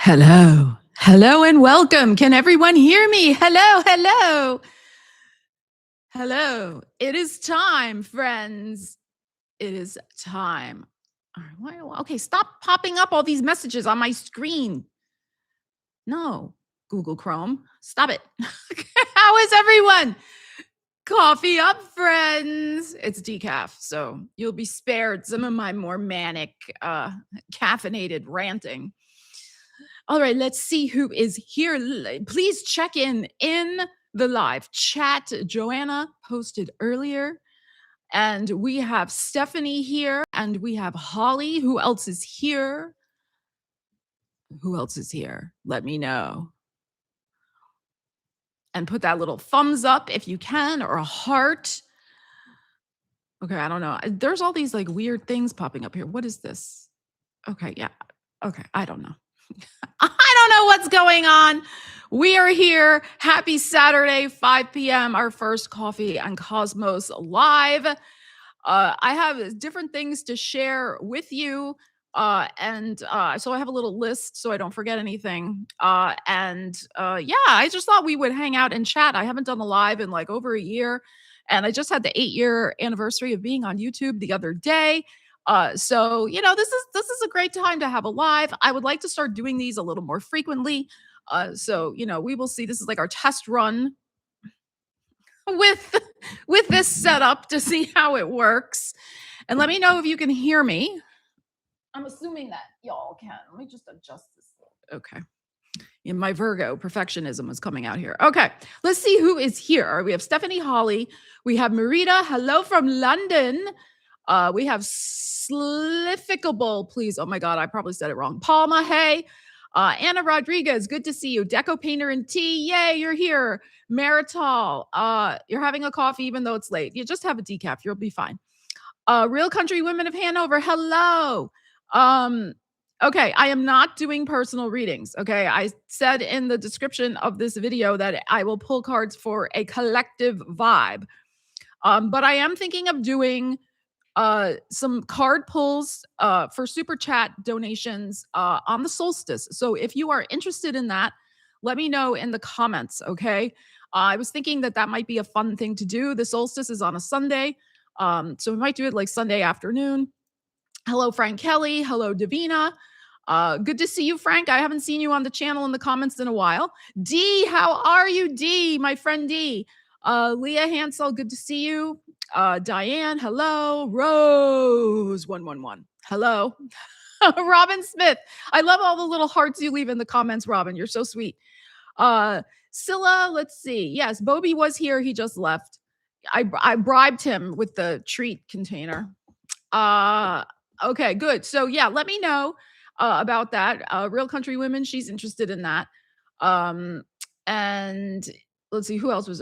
Hello. Hello and welcome. Can everyone hear me? Hello, hello. Hello. It is time, friends. It is time. All right, okay, stop popping up all these messages on my screen. No, Google Chrome. Stop it. How is everyone? Coffee up, friends. It's decaf, so you'll be spared some of my more manic, caffeinated ranting. All right, let's see who is here. Please check in the live chat. Joanna posted earlier, and we have Stephanie here, and we have Holly. Who else is here? Who else is here? Let me know. And put that little thumbs up if you can, or a heart. Okay, I don't know. There's all these like weird things popping up here. What is this? Okay, yeah. Okay, I don't know. I don't know what's going on. We are here. Happy Saturday, 5 p.m., our first Coffee and Cosmos live. I have different things to share with you. So I have a little list so I don't forget anything. Yeah, I just thought we would hang out and chat. I haven't done a live in like over a year. And I just had the 8-year anniversary of being on YouTube the other day. So this is a great time to have a live. I would like to start doing these a little more frequently. We will see. This is like our test run with with this setup to see how it works. And let me know if you can hear me. I'm assuming that y'all can. Let me just adjust this. Okay. In my Virgo perfectionism is coming out here. Okay, let's see who is here. We have Stephanie, Holly. We have Marita. Hello from London. We have Slificable, please. Oh my God, I probably said it wrong. Palma, hey. Anna Rodriguez, good to see you. Deco Painter and Tea, yay, you're here. Marital, you're having a coffee even though it's late. You just have a decaf, you'll be fine. Real Country Women of Hanover, hello. Okay, I am not doing personal readings. Okay, I said in the description of this video that I will pull cards for a collective vibe. But I am thinking of doing some card pulls for super chat donations on the solstice. So if you are interested in that, let me know in the comments. Okay. I was thinking that might be a fun thing to do. The solstice is on a Sunday. So we might do it like Sunday afternoon. Hello, Frank Kelly. Hello, Davina. Good to see you, Frank. I haven't seen you on the channel in the comments in a while. D, how are you, D? My friend D. Leah Hansel, good to see you. Diane, hello. Rose, 111. Hello. Robin Smith. I love all the little hearts you leave in the comments, Robin. You're so sweet. Scylla, let's see. Yes, Bobby was here. He just left. I bribed him with the treat container. Okay, good. So yeah, let me know about that. Real Country Women, she's interested in that. And let's see, who else was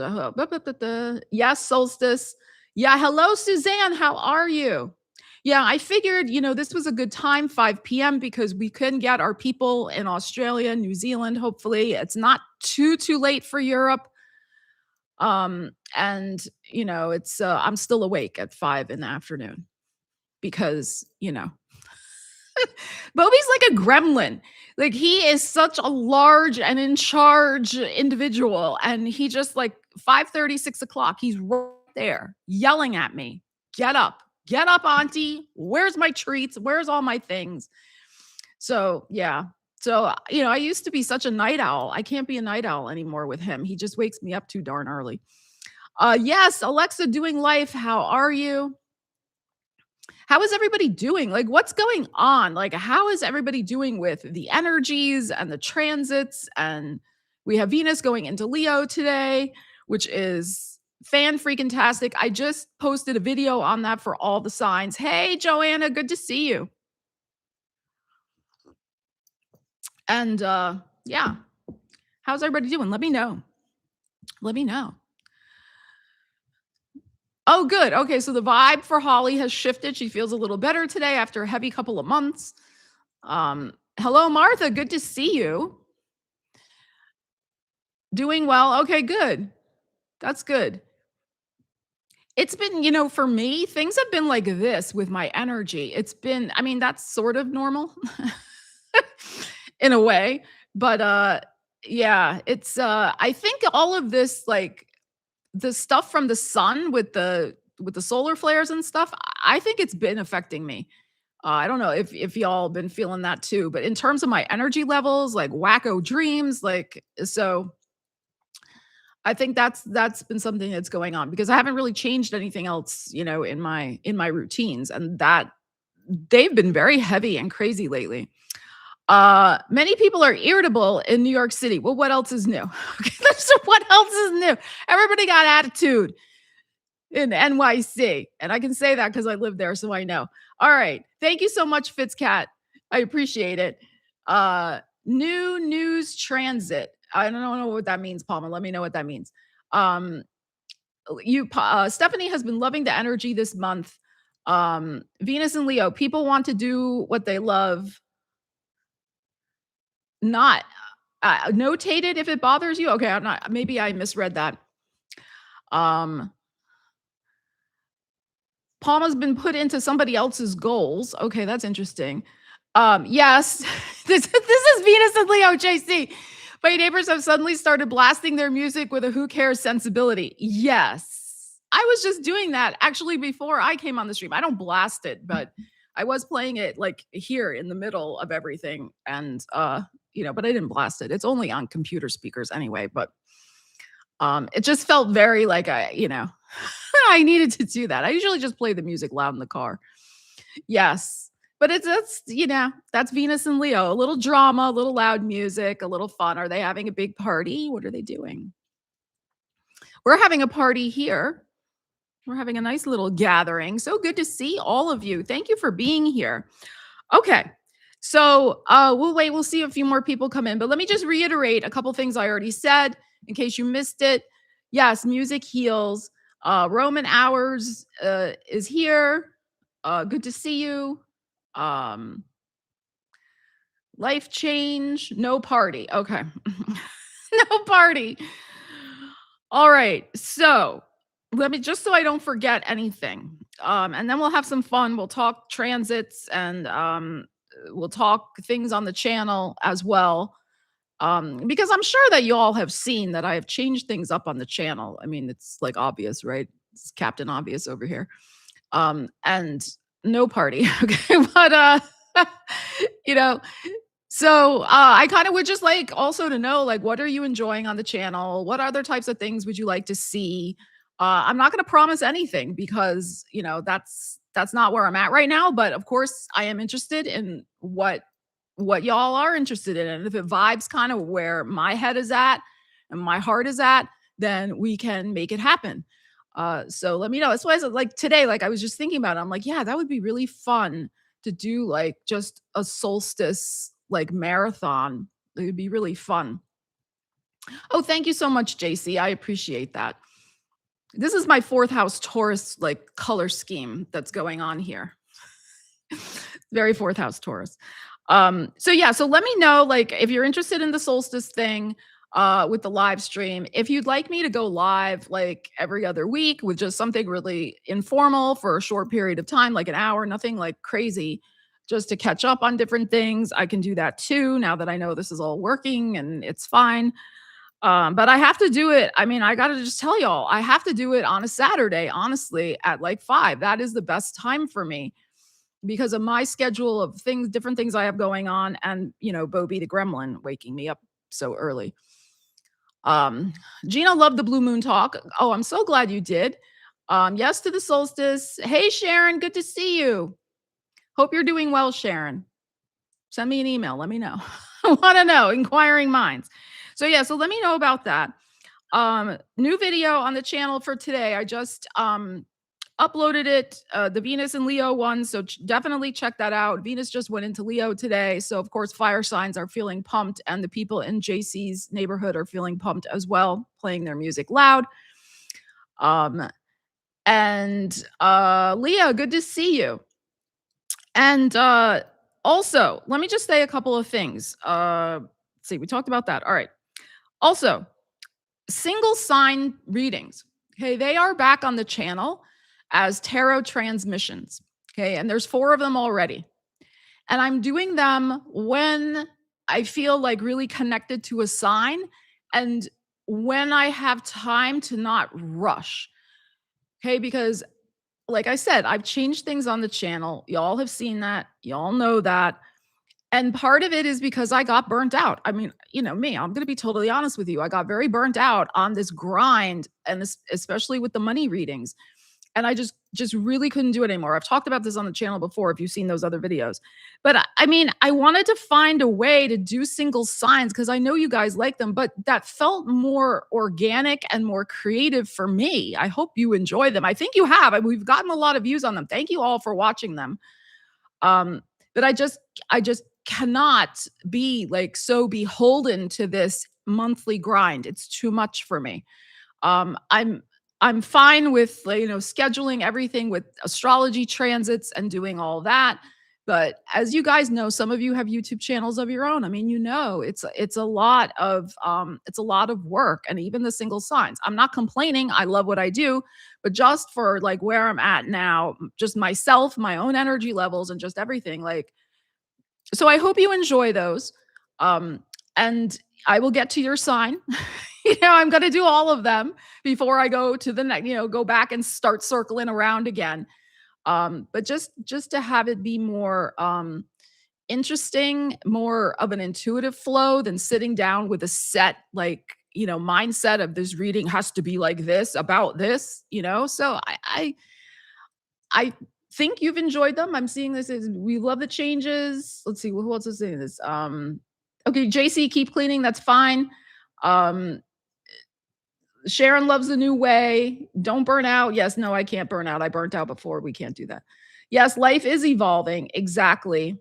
yes, Solstice. Yeah, hello, Suzanne. How are you? Yeah, I figured, this was a good time, 5 p.m., because we can get our people in Australia, New Zealand, hopefully. It's not too late for Europe. It's I'm still awake at 5 in the afternoon because, Bobby's like a gremlin. Like he is such a large and in charge individual. And he just like 5:30, 6 o'clock, he's right there yelling at me. Get up, auntie. Where's my treats? Where's all my things? So, yeah. So, I used to be such a night owl. I can't be a night owl anymore with him. He just wakes me up too darn early. Yes, Alexa, doing life. How are you? How is everybody doing? Like, what's going on? Like, how is everybody doing with the energies and the transits? And we have Venus going into Leo today, which is fan-freaking-tastic. I just posted a video on that for all the signs. Hey, Joanna, good to see you. And yeah, how's everybody doing? Let me know. Let me know. Oh, good. Okay, so the vibe for Holly has shifted. She feels a little better today after a heavy couple of months. Hello, Martha. Good to see you. Doing well. Okay, good. That's good. It's been, for me, things have been like this with my energy. It's been, that's sort of normal. in a way. But yeah, it's I think all of this like the stuff from the sun with the solar flares and stuff, I think it's been affecting me. I don't know if y'all been feeling that too, but in terms of my energy levels, like wacko dreams, like so I think that's been something that's going on because I haven't really changed anything else, in my routines and that they've been very heavy and crazy lately. Many people are irritable in New York City. Well, what else is new? Okay, so what else is new? Everybody got attitude in NYC, and I can say that because I live there, so I know. All right, thank you so much, Fitzcat. I appreciate it. New news transit. I don't know what that means, Palma. Let me know what that means. Um, Stephanie has been loving the energy this month. Venus and Leo. People want to do what they love. Not notated if it bothers you. Okay, I'm not. Maybe I misread that. Um, Palma's been put into somebody else's goals. Okay, that's interesting. Yes, this is Venus and Leo JC. My neighbors have suddenly started blasting their music with a who cares sensibility. Yes. I was just doing that actually before I came on the stream. I don't blast it, but I was playing it like here in the middle of everything and but I didn't blast it. It's only on computer speakers anyway, but it just felt very like I needed to do that. I usually just play the music loud in the car. Yes. But that's Venus and Leo. A little drama, a little loud music, a little fun. Are they having a big party? What are they doing? We're having a party here. We're having a nice little gathering. So good to see all of you. Thank you for being here. Okay. So we'll wait. We'll see a few more people come in. But let me just reiterate a couple things I already said in case you missed it. Yes, music heals. Roman Hours is here. Good to see you. Life change, no party. Okay. No party. All right. So let me just so I don't forget anything. And then we'll have some fun. We'll talk transits and we'll talk things on the channel as well. Because I'm sure that you all have seen that I have changed things up on the channel. I mean, it's like obvious, right? It's Captain Obvious over here. And no party. Okay. But you know, so I kind of would just like also to know like what are you enjoying on the channel? What other types of things would you like to see? I'm not going to promise anything because that's not where I'm at right now. But of course, I am interested in what y'all are interested in, and if it vibes kind of where my head is at and my heart is at, then we can make it happen. So let me know. That's why I was like today, like I was just thinking about it. I'm like, yeah, that would be really fun to do like just a solstice like marathon. It would be really fun. Oh, thank you so much, JC. I appreciate that. This is my fourth house Taurus like color scheme that's going on here. Very fourth house Taurus. So yeah, so let me know like if you're interested in the solstice thing with the live stream. If you'd like me to go live like every other week with just something really informal for a short period of time, like an hour, nothing like crazy, just to catch up on different things, I can do that too now that I know this is all working and it's fine. But I have to do it. I mean, I got to just tell y'all, I have to do it on a Saturday, honestly, at like 5. That is the best time for me because of my schedule of things, different things I have going on. And, Bobby the gremlin waking me up so early. Gina loved the blue moon talk. Oh, I'm so glad you did. Yes to the solstice. Hey, Sharon, good to see you. Hope you're doing well, Sharon. Send me an email. Let me know. I want to know. Inquiring minds. So yeah, so let me know about that. New video on the channel for today. I just uploaded it, the Venus and Leo one. So definitely check that out. Venus just went into Leo today. So of course, fire signs are feeling pumped and the people in JC's neighborhood are feeling pumped as well, playing their music loud. And Leah, good to see you. And also, let me just say a couple of things. Let's see, we talked about that. All right. Also, single sign readings. Okay, they are back on the channel as tarot transmissions. Okay, and there's 4 of them already. And I'm doing them when I feel like really connected to a sign, and when I have time to not rush. Okay, because like I said, I've changed things on the channel. Y'all have seen that. Y'all know that. And part of it is because I got burnt out. I mean, me, I'm going to be totally honest with you. I got very burnt out on this grind and this, especially with the money readings. And I just really couldn't do it anymore. I've talked about this on the channel before if you've seen those other videos. But I mean, I wanted to find a way to do single signs because I know you guys like them, but that felt more organic and more creative for me. I hope you enjoy them. I think you have. We've gotten a lot of views on them. Thank you all for watching them. Um, but I just cannot be like so beholden to this monthly grind. It's too much for me. I'm fine with, like, scheduling everything with astrology transits and doing all that. But as you guys know, some of you have YouTube channels of your own. I mean, it's a lot of work, and even the single signs. I'm not complaining. I love what I do, but just for like where I'm at now, just myself, my own energy levels, and just everything. Like, so I hope you enjoy those. And I will get to your sign. I'm going to do all of them before I go to the next, go back and start circling around again. But just to have it be more interesting, more of an intuitive flow than sitting down with a set like, mindset of this reading has to be like this about this. So I think you've enjoyed them. I'm seeing this as we love the changes. Let's see, who else is saying this? Okay, JC, keep cleaning. That's fine. Um, Sharon loves the new way. Don't burn out. Yes, no, I can't burn out. I burnt out before. We can't do that. Yes, life is evolving. Exactly.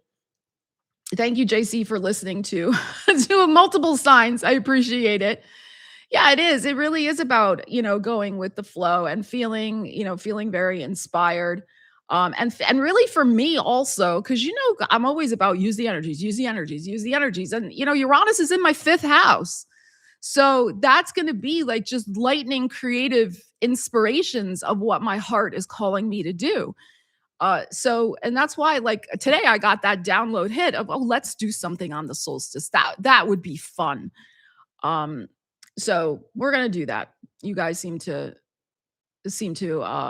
Thank you, JC, for listening to to multiple signs. I appreciate it. Yeah, it is. It really is about, going with the flow and feeling very inspired. And really for me also, because I'm always about use the energies, use the energies, use the energies. And Uranus is in my fifth house. So that's going to be like just lightning creative inspirations of what my heart is calling me to do. And that's why, like today, I got that download hit of, oh, let's do something on the solstice. That would be fun. Um, so we're gonna do that. You guys seem to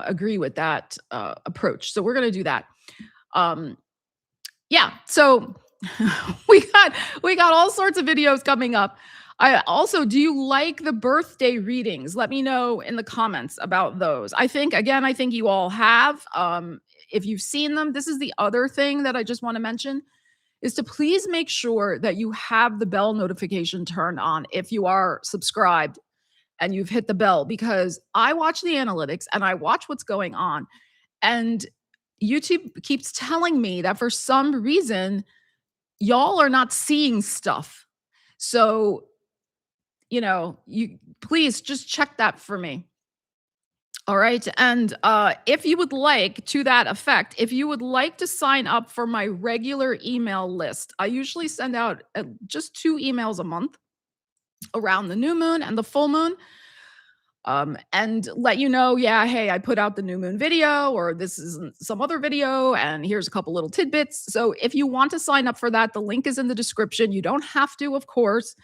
agree with that approach. So we're gonna do that. Um, yeah. So we got all sorts of videos coming up. I also, do you like the birthday readings? Let me know in the comments about those. I think you all have. If you've seen them, this is the other thing that I just want to mention is to please make sure that you have the bell notification turned on if you are subscribed and you've hit the bell, because I watch the analytics and I watch what's going on. And YouTube keeps telling me that for some reason, y'all are not seeing stuff. So, you please just check that for me. All right. And if you would like, to that effect, if you would like to sign up for my regular email list, I usually send out just 2 emails a month around the new moon and the full moon. And let you know, yeah, hey, I put out the new moon video, or this is some other video, and here's a couple little tidbits. So if you want to sign up for that, the link is in the description. You don't have to, of course.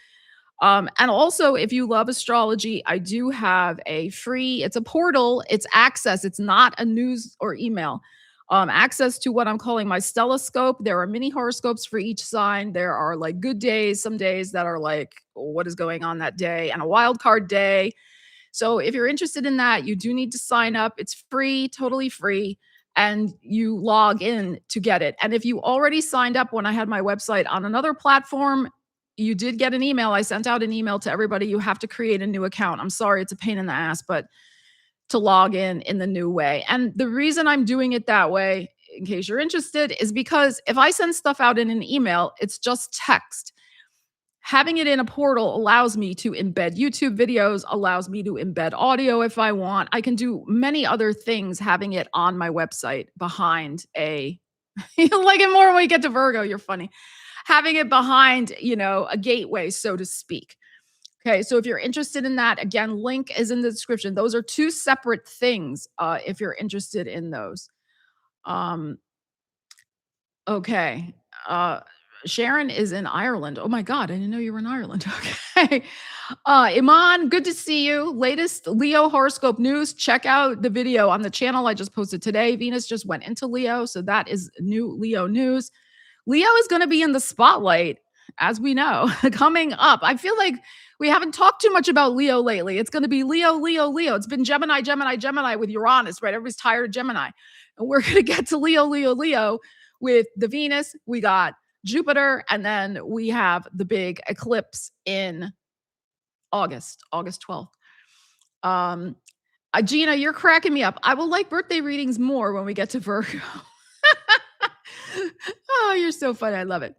And also, if you love astrology, I do have it's a portal, it's access, it's not a news or email. Access to what I'm calling my Stella scope. There are mini horoscopes for each sign. There are like good days, some days that are like, what is going on that day, and a wild card day. So if you're interested in that, you do need to sign up. It's free, totally free, and you log in to get it. And if you already signed up when I had my website on another platform, you did get an email. I sent out an email to everybody. You have to create a new account. I'm sorry, it's a pain in the ass, but to log in the new way. And the reason I'm doing it that way, in case you're interested, is because if I send stuff out in an email, it's just text. Having it in a portal allows me to embed YouTube videos, allows me to embed audio if I want. I can do many other things having it on my website behind you like it more when we get to Virgo, you're funny. Having it behind, a gateway, so to speak. Okay, so if you're interested in that, again, link is in the description. Those are 2 separate things if you're interested in those. Um, okay. Sharon is in Ireland. Oh my God, I didn't know you were in Ireland. Okay. Iman, good to see you. Latest Leo horoscope news. Check out the video on the channel I just posted today. Venus just went into Leo. So that is new Leo news. Leo is going to be in the spotlight, as we know, coming up. I feel like we haven't talked too much about Leo lately. It's going to be Leo, Leo, Leo. It's been Gemini, Gemini, Gemini with Uranus, right? Everybody's tired of Gemini. And we're going to get to Leo, Leo, Leo with the Venus. We got Jupiter, and then we have the big eclipse in August 12th. Gina, you're cracking me up. I will like birthday readings more when we get to Virgo. Oh, you're so funny. I love it.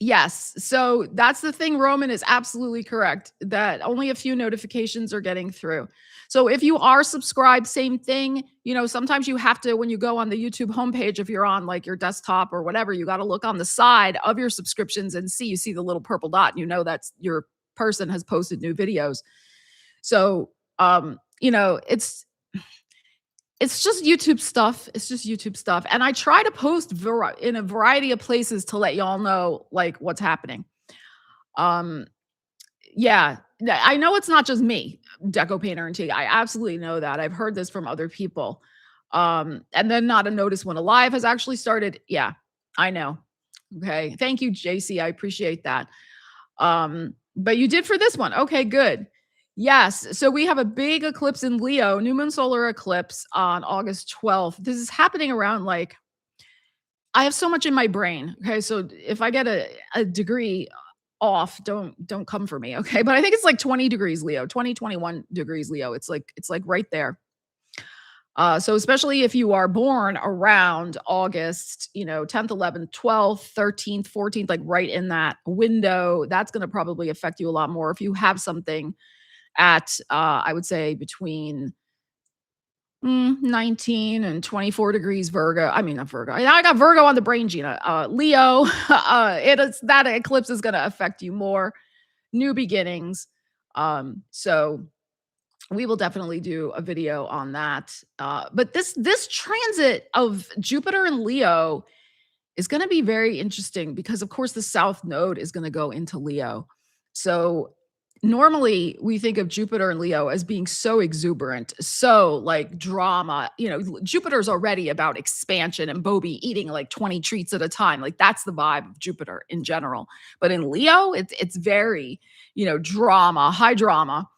Yes. So that's the thing. Roman is absolutely correct that only a few notifications are getting through. So if you are subscribed, same thing. Sometimes you have to, when you go on the YouTube homepage, if you're on like your desktop or whatever, you got to look on the side of your subscriptions and you see the little purple dot, and that's your person has posted new videos. So, it's just YouTube stuff. It's just YouTube stuff. And I try to post in a variety of places to let y'all know like what's happening. Yeah, I know it's not just me, Deco Painter and Tea. I absolutely know that. I've heard this from other people. And then Not a Notice When Alive has actually started. Yeah, I know. Okay. Thank you, JC. I appreciate that. But you did for this one. Okay, good. Yes. So we have a big eclipse in Leo, new moon solar eclipse on August 12th. This is happening around like, I have so much in my brain. Okay. So if I get a degree off, don't come for me. Okay. But I think it's like 20 degrees Leo, 20, 21 degrees Leo. It's like right there. So especially if you are born around August, 10th, 11th, 12th, 13th, 14th, like right in that window, that's going to probably affect you a lot more. If you have something at, I would say between 19 and 24 degrees Virgo. I mean, not Virgo. I got Virgo on the brain, Gina. Leo, that eclipse is going to affect you more. New beginnings. So we will definitely do a video on that. But this transit of Jupiter and Leo is going to be very interesting because, of course, the South Node is going to go into Leo. So normally we think of Jupiter and Leo as being so exuberant, so like drama. Jupiter's already about expansion and Bobby eating like 20 treats at a time. Like that's the vibe of Jupiter in general. But in Leo, it's very, drama, high drama,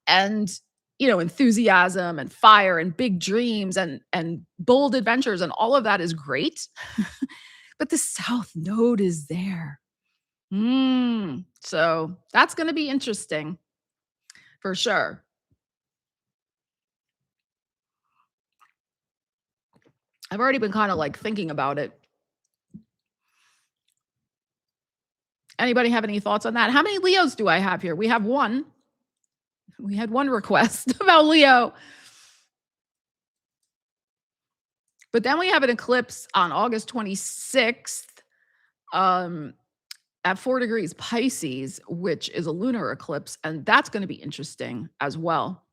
and enthusiasm and fire and big dreams and bold adventures, and all of that is great. But the South Node is there. So that's going to be interesting for sure. I've already been kind of like thinking about it. Anybody have any thoughts on that? How many Leos do I have here? We have one. We had one request about Leo. But then we have an eclipse on August 26th at 4 degrees Pisces, which is a lunar eclipse. And that's going to be interesting as well.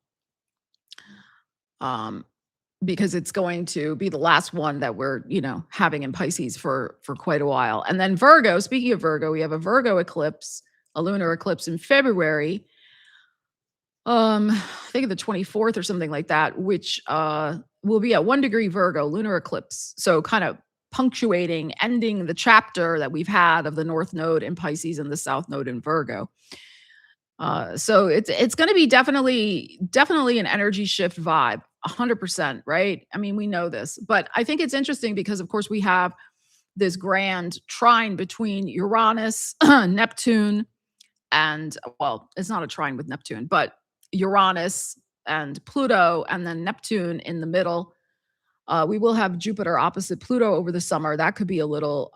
Because it's going to be the last one that we're, having in Pisces for quite a while. And then Virgo, speaking of Virgo, we have a Virgo eclipse, a lunar eclipse in February. I think the 24th or something like that, which will be at 1 degree Virgo, lunar eclipse. So kind of punctuating, ending the chapter that we've had of the North Node in Pisces and the South Node in Virgo. So it's going to be definitely an energy shift vibe, 100%, right? I mean, we know this, but I think it's interesting because, of course, we have this grand trine between Uranus, Neptune, and, well, it's not a trine with Neptune, but Uranus and Pluto, and then Neptune in the middle. We will have Jupiter opposite Pluto over the summer. That could be a little,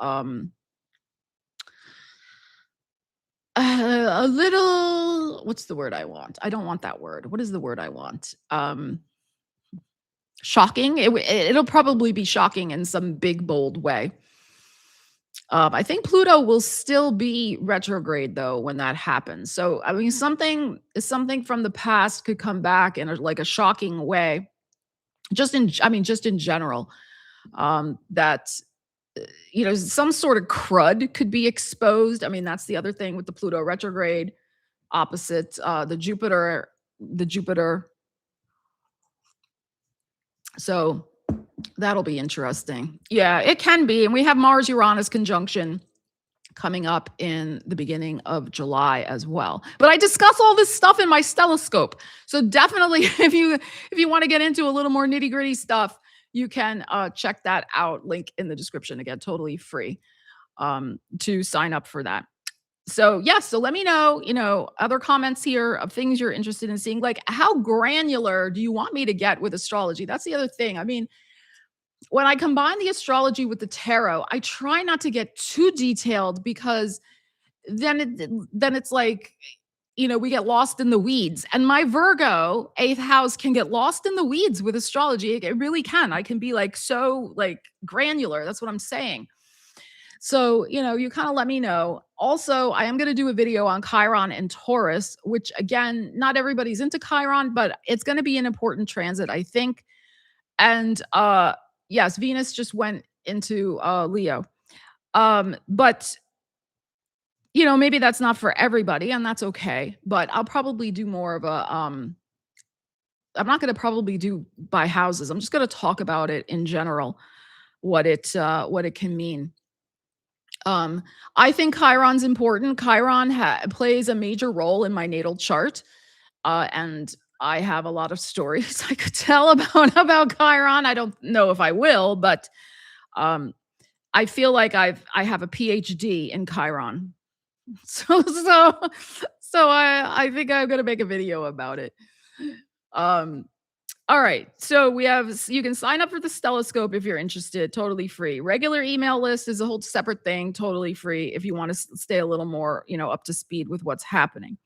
what's the word I want? I don't want that word. What is the word I want? Shocking. It'll probably be shocking in some big, bold way. I think Pluto will still be retrograde though when that happens. So I mean, something from the past could come back in a shocking way. Just in general, that some sort of crud could be exposed. I mean, that's the other thing with the Pluto retrograde opposite the Jupiter. So that'll be interesting. Yeah, it can be. And we have Mars Uranus conjunction coming up in the beginning of July as well. But I discuss all this stuff in my stelloscope. So definitely if you want to get into a little more nitty-gritty stuff, you can check that out. Link in the description, again, totally free to sign up for that. So yes, so let me know, other comments here of things you're interested in seeing. Like, how granular do you want me to get with astrology? That's the other thing. I mean, when I combine the astrology with the tarot, I try not to get too detailed because then it's like, we get lost in the weeds. And my Virgo 8th house can get lost in the weeds with astrology. It really can. I can be like so like granular. That's what I'm saying. So, you kind of let me know. Also, I am going to do a video on Chiron and Taurus, which again, not everybody's into Chiron, but it's going to be an important transit, I think. And yes, Venus just went into Leo. But maybe that's not for everybody, and that's okay. But I'll probably do more of a I'm not going to probably do by houses. I'm just going to talk about it in general, what it can mean. I think Chiron's important. Chiron plays a major role in my natal chart, and I have a lot of stories I could tell about Chiron. I don't know if I will, but I feel like I have a PhD in Chiron. So I think I'm gonna make a video about it. Um, all right. So you can sign up for the Stelloscope if you're interested, totally free. Regular email list is a whole separate thing, totally free if you want to stay a little more, up to speed with what's happening.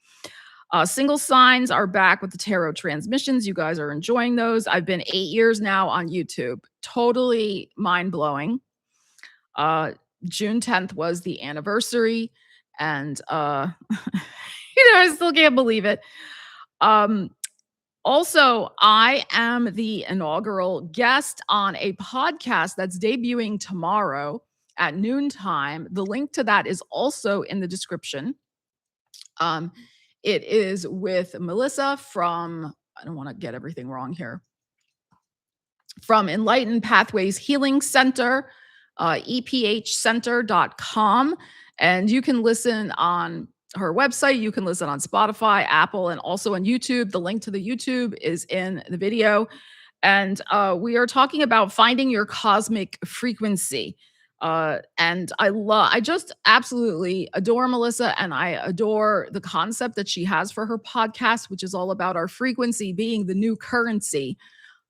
Single signs are back with the tarot transmissions. You guys are enjoying those. I've been 8 years now on YouTube. Totally mind blowing. June 10th was the anniversary, and I still can't believe it. Also, I am the inaugural guest on a podcast that's debuting tomorrow at noontime. The link to that is also in the description. It is with Melissa from, I don't want to get everything wrong here, from Enlightened Pathways Healing Center, ephcenter.com. And you can listen on her website. You can listen on Spotify, Apple, and also on YouTube. The link to the YouTube is in the video. And we are talking about finding your cosmic frequency. And I just absolutely adore Melissa, and I adore the concept that she has for her podcast, which is all about our frequency being the new currency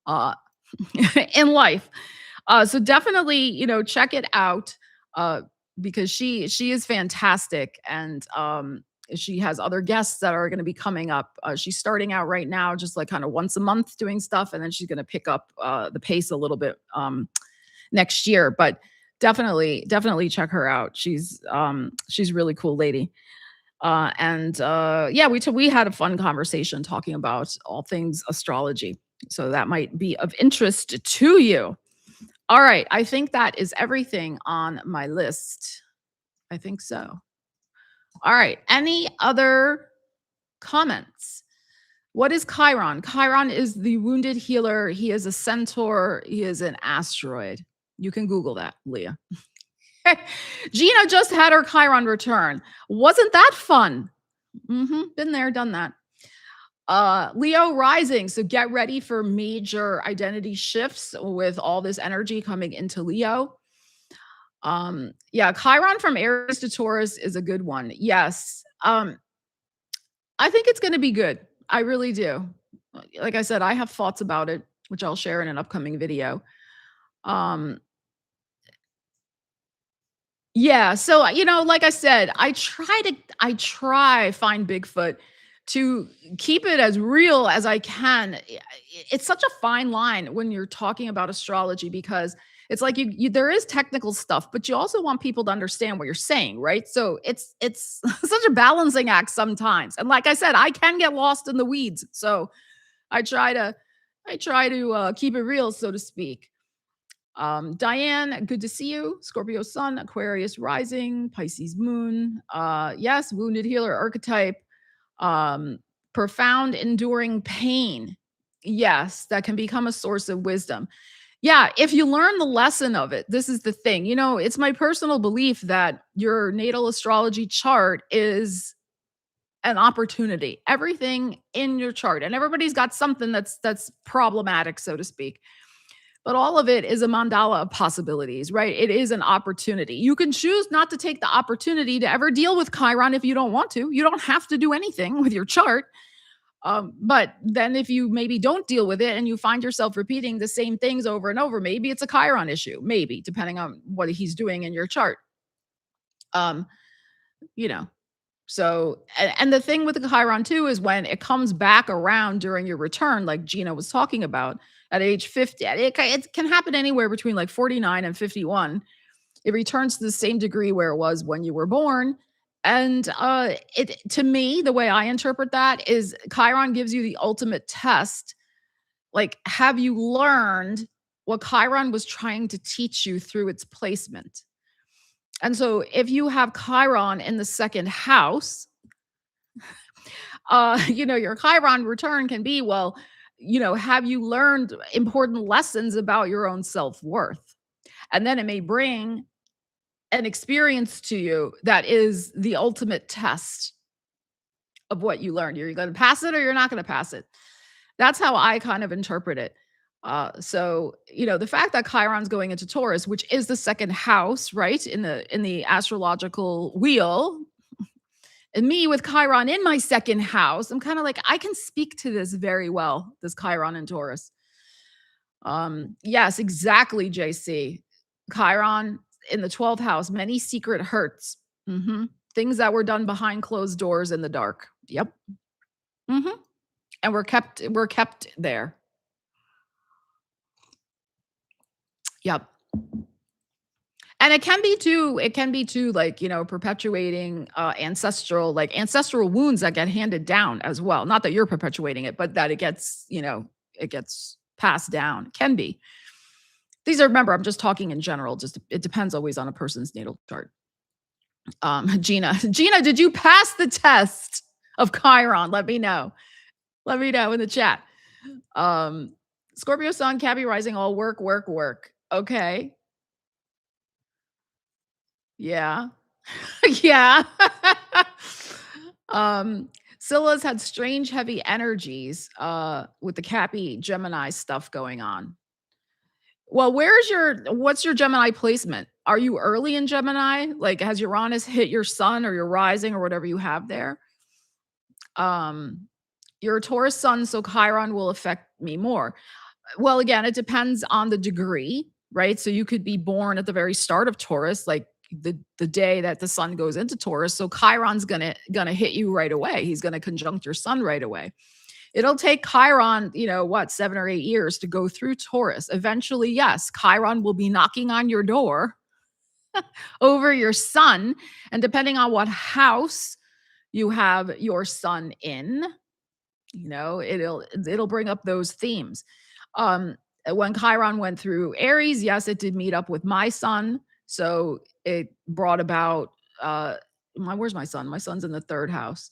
in life. So definitely, check it out. Because she is fantastic, and she has other guests that are going to be coming up. She's starting out right now just like kind of once a month doing stuff, and then she's going to pick up the pace a little bit next year. But definitely check her out. She's a really cool lady. Yeah, we had a fun conversation talking about all things astrology. So that might be of interest to you. All right. I think that is everything on my list. I think so. All right. Any other comments? What is Chiron? Chiron is the wounded healer. He is a centaur. He is an asteroid. You can Google that, Leah. Gina just had her Chiron return. Wasn't that fun? Been there, done that. Leo rising. So get ready for major identity shifts with all this energy coming into Leo. Yeah, Chiron from Aries to Taurus is a good one. Yes. I think it's going to be good. I really do. Like I said, I have thoughts about it, which I'll share in an upcoming video. Yeah. So, like I said, I try find Bigfoot to keep it as real as I can. It's such a fine line when you're talking about astrology, because it's like there is technical stuff, but you also want people to understand what you're saying, right? So it's such a balancing act sometimes. And like I said, I can get lost in the weeds. So I try to keep it real, so to speak. Diane, good to see you. Scorpio Sun, Aquarius Rising, Pisces Moon. Yes, wounded healer archetype. Um, Profound, enduring pain. Yes, that can become a source of wisdom. Yeah, if you learn the lesson of it, this is the thing. It's my personal belief that your natal astrology chart is an opportunity. Everything in your chart, and everybody's got something that's problematic, so to speak. But all of it is a mandala of possibilities, right? It is an opportunity. You can choose not to take the opportunity to ever deal with Chiron if you don't want to. You don't have to do anything with your chart. But then if you maybe don't deal with it and you find yourself repeating the same things over and over, maybe it's a Chiron issue, maybe depending on what he's doing in your chart. Um, you know, so and the thing with the Chiron too is when it comes back around during your return, like Gina was talking about at age 50, it can happen anywhere between like 49 and 51. It returns to the same degree where it was when you were born. And it to me, the way I interpret that is Chiron gives you the ultimate test. Like, have you learned what Chiron was trying to teach you through its placement? And so if you have Chiron in the second house, your Chiron return can be, well, have you learned important lessons about your own self-worth? And then it may bring an experience to you that is the ultimate test of what you learned. You're going to pass it or you're not going to pass it. That's how I kind of interpret it. So the fact that Chiron's going into Taurus, which is the second house, right, in the astrological wheel, and me with Chiron in my second house, I'm kind of like, I can speak to this very well, this Chiron in Taurus. Yes, exactly, JC. Chiron in the 12th house, many secret hurts. Things that were done behind closed doors in the dark. Yep. hmm And we're kept there. Yep. And it can be too like, perpetuating ancestral wounds that get handed down as well. Not that you're perpetuating it, but that it gets passed down. Can be. Remember, I'm just talking in general. Just it depends always on a person's natal chart. Gina, did you pass the test of Chiron? Let me know. Let me know in the chat. Scorpio Sun, Cabby Rising, all work, work, work. Okay. Yeah. Yeah. Scylla's had strange, heavy energies with the Cappy Gemini stuff going on. Well, what's your Gemini placement? Are you early in Gemini? Like, has Uranus hit your sun or your rising or whatever you have there? You're a Taurus sun, so Chiron will affect me more. Well, again, it depends on the degree, right? So you could be born at the very start of Taurus, like the day that the sun goes into Taurus. So Chiron's gonna hit you right away. He's gonna conjunct your sun right away. It'll take Chiron, 7 or 8 years to go through Taurus. Eventually, yes, Chiron will be knocking on your door over your sun. And depending on what house you have your sun in, it'll bring up those themes. When Chiron went through Aries, yes, it did meet up with my sun. So it brought about where's my sun? My sun's in the third house.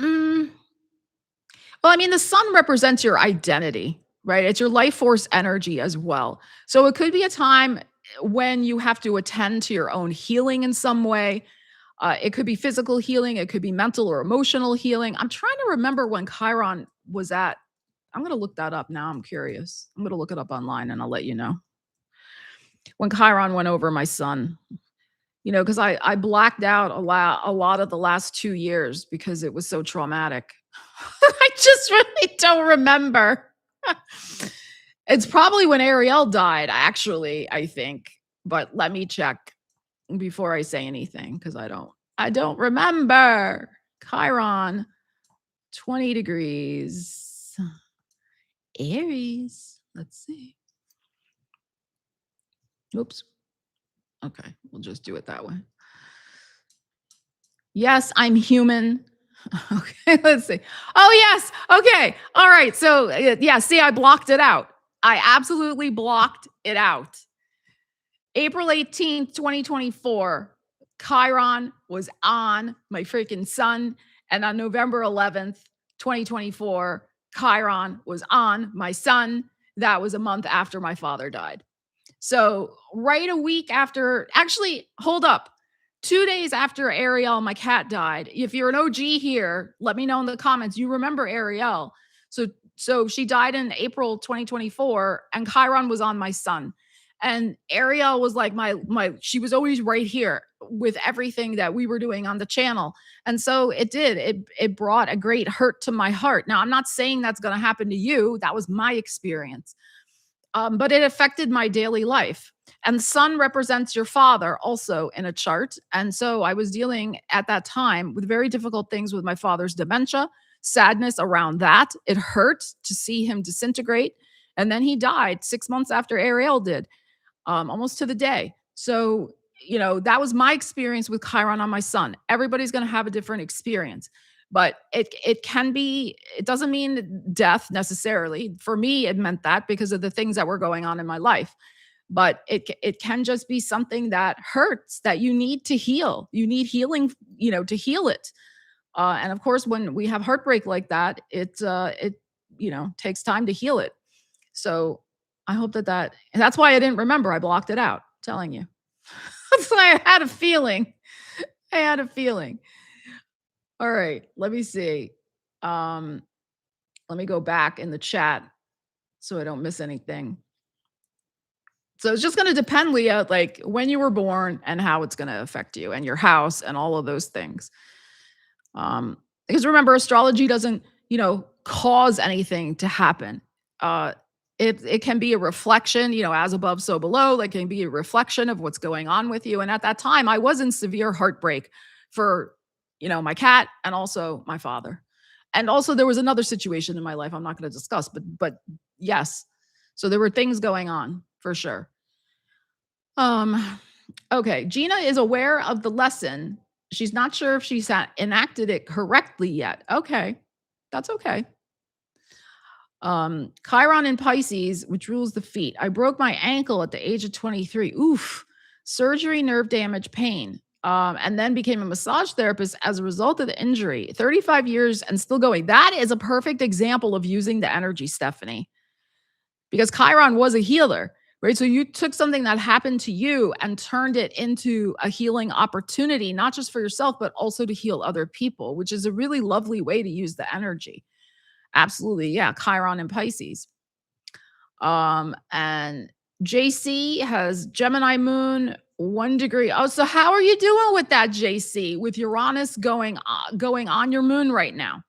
Well, I mean, the sun represents your identity, right? It's your life force energy as well. So it could be a time when you have to attend to your own healing in some way. It could be physical healing, it could be mental or emotional healing. I'm trying to remember when Chiron was at. I'm going to look that up now. I'm curious. I'm going to look it up online and I'll let you know. When Chiron went over my sun, because I blacked out a lot of the last 2 years because it was so traumatic. I just really don't remember. It's probably when Ariel died, actually, I think. But let me check before I say anything because I don't remember. Chiron, 20 degrees. Aries. Let's see. Oops. Okay, we'll just do it that way. Yes, I'm human. Okay, let's see. Oh, yes. Okay. All right. So, yeah, see, I blocked it out. I absolutely blocked it out. April 18th, 2024, Chiron was on my freaking sun. And on November 11th, 2024, Chiron was on my sun. That was a month after my father died. So, right a week after, actually, hold up. 2 days after Ariel, my cat, died. If you're an OG here, let me know in the comments. You remember Ariel. So she died in April 2024, and Chiron was on my sun. And Ariel was like she was always right here with everything that we were doing on the channel. And so it brought a great hurt to my heart. Now, I'm not saying that's going to happen to you. That was my experience. But it affected my daily life. And sun represents your father also in a chart. And so I was dealing at that time with very difficult things with my father's dementia, sadness around that. It hurt to see him disintegrate. And then he died 6 months after Ariel did, almost to the day. So, that was my experience with Chiron on my sun. Everybody's going to have a different experience, but it doesn't mean death necessarily. For me, it meant that because of the things that were going on in my life. But it can just be something that hurts that you need to heal. You need healing, to heal it. And of course, when we have heartbreak like that, it takes time to heal it. So I hope and that's why I didn't remember. I blocked it out, telling you. That's why I had a feeling. I had a feeling. All right, let me see. Um, Let me go back in the chat so I don't miss anything. So it's just going to depend, Leah, like when you were born and how it's going to affect you and your house and all of those things. Because remember, astrology doesn't, cause anything to happen. Uh, it can be a reflection, as above, so below. Like, it can be a reflection of what's going on with you. And at that time, I was in severe heartbreak for, my cat and also my father. And also, there was another situation in my life I'm not going to discuss, but yes. So there were things going on for sure. Okay, Gina is aware of the lesson. She's not sure if she's enacted it correctly yet. Okay, that's okay. Chiron in Pisces, which rules the feet. I broke my ankle at the age of 23. Oof. Surgery, nerve damage, pain. And then became a massage therapist as a result of the injury. 35 years and still going. That is a perfect example of using the energy, Stephanie, because Chiron was a healer, right? So you took something that happened to you and turned it into a healing opportunity, not just for yourself, but also to heal other people, which is a really lovely way to use the energy. Absolutely. Yeah. Chiron and Pisces. And JC has Gemini moon, 1 degree. Oh, so how are you doing with that, JC, with Uranus going on your moon right now?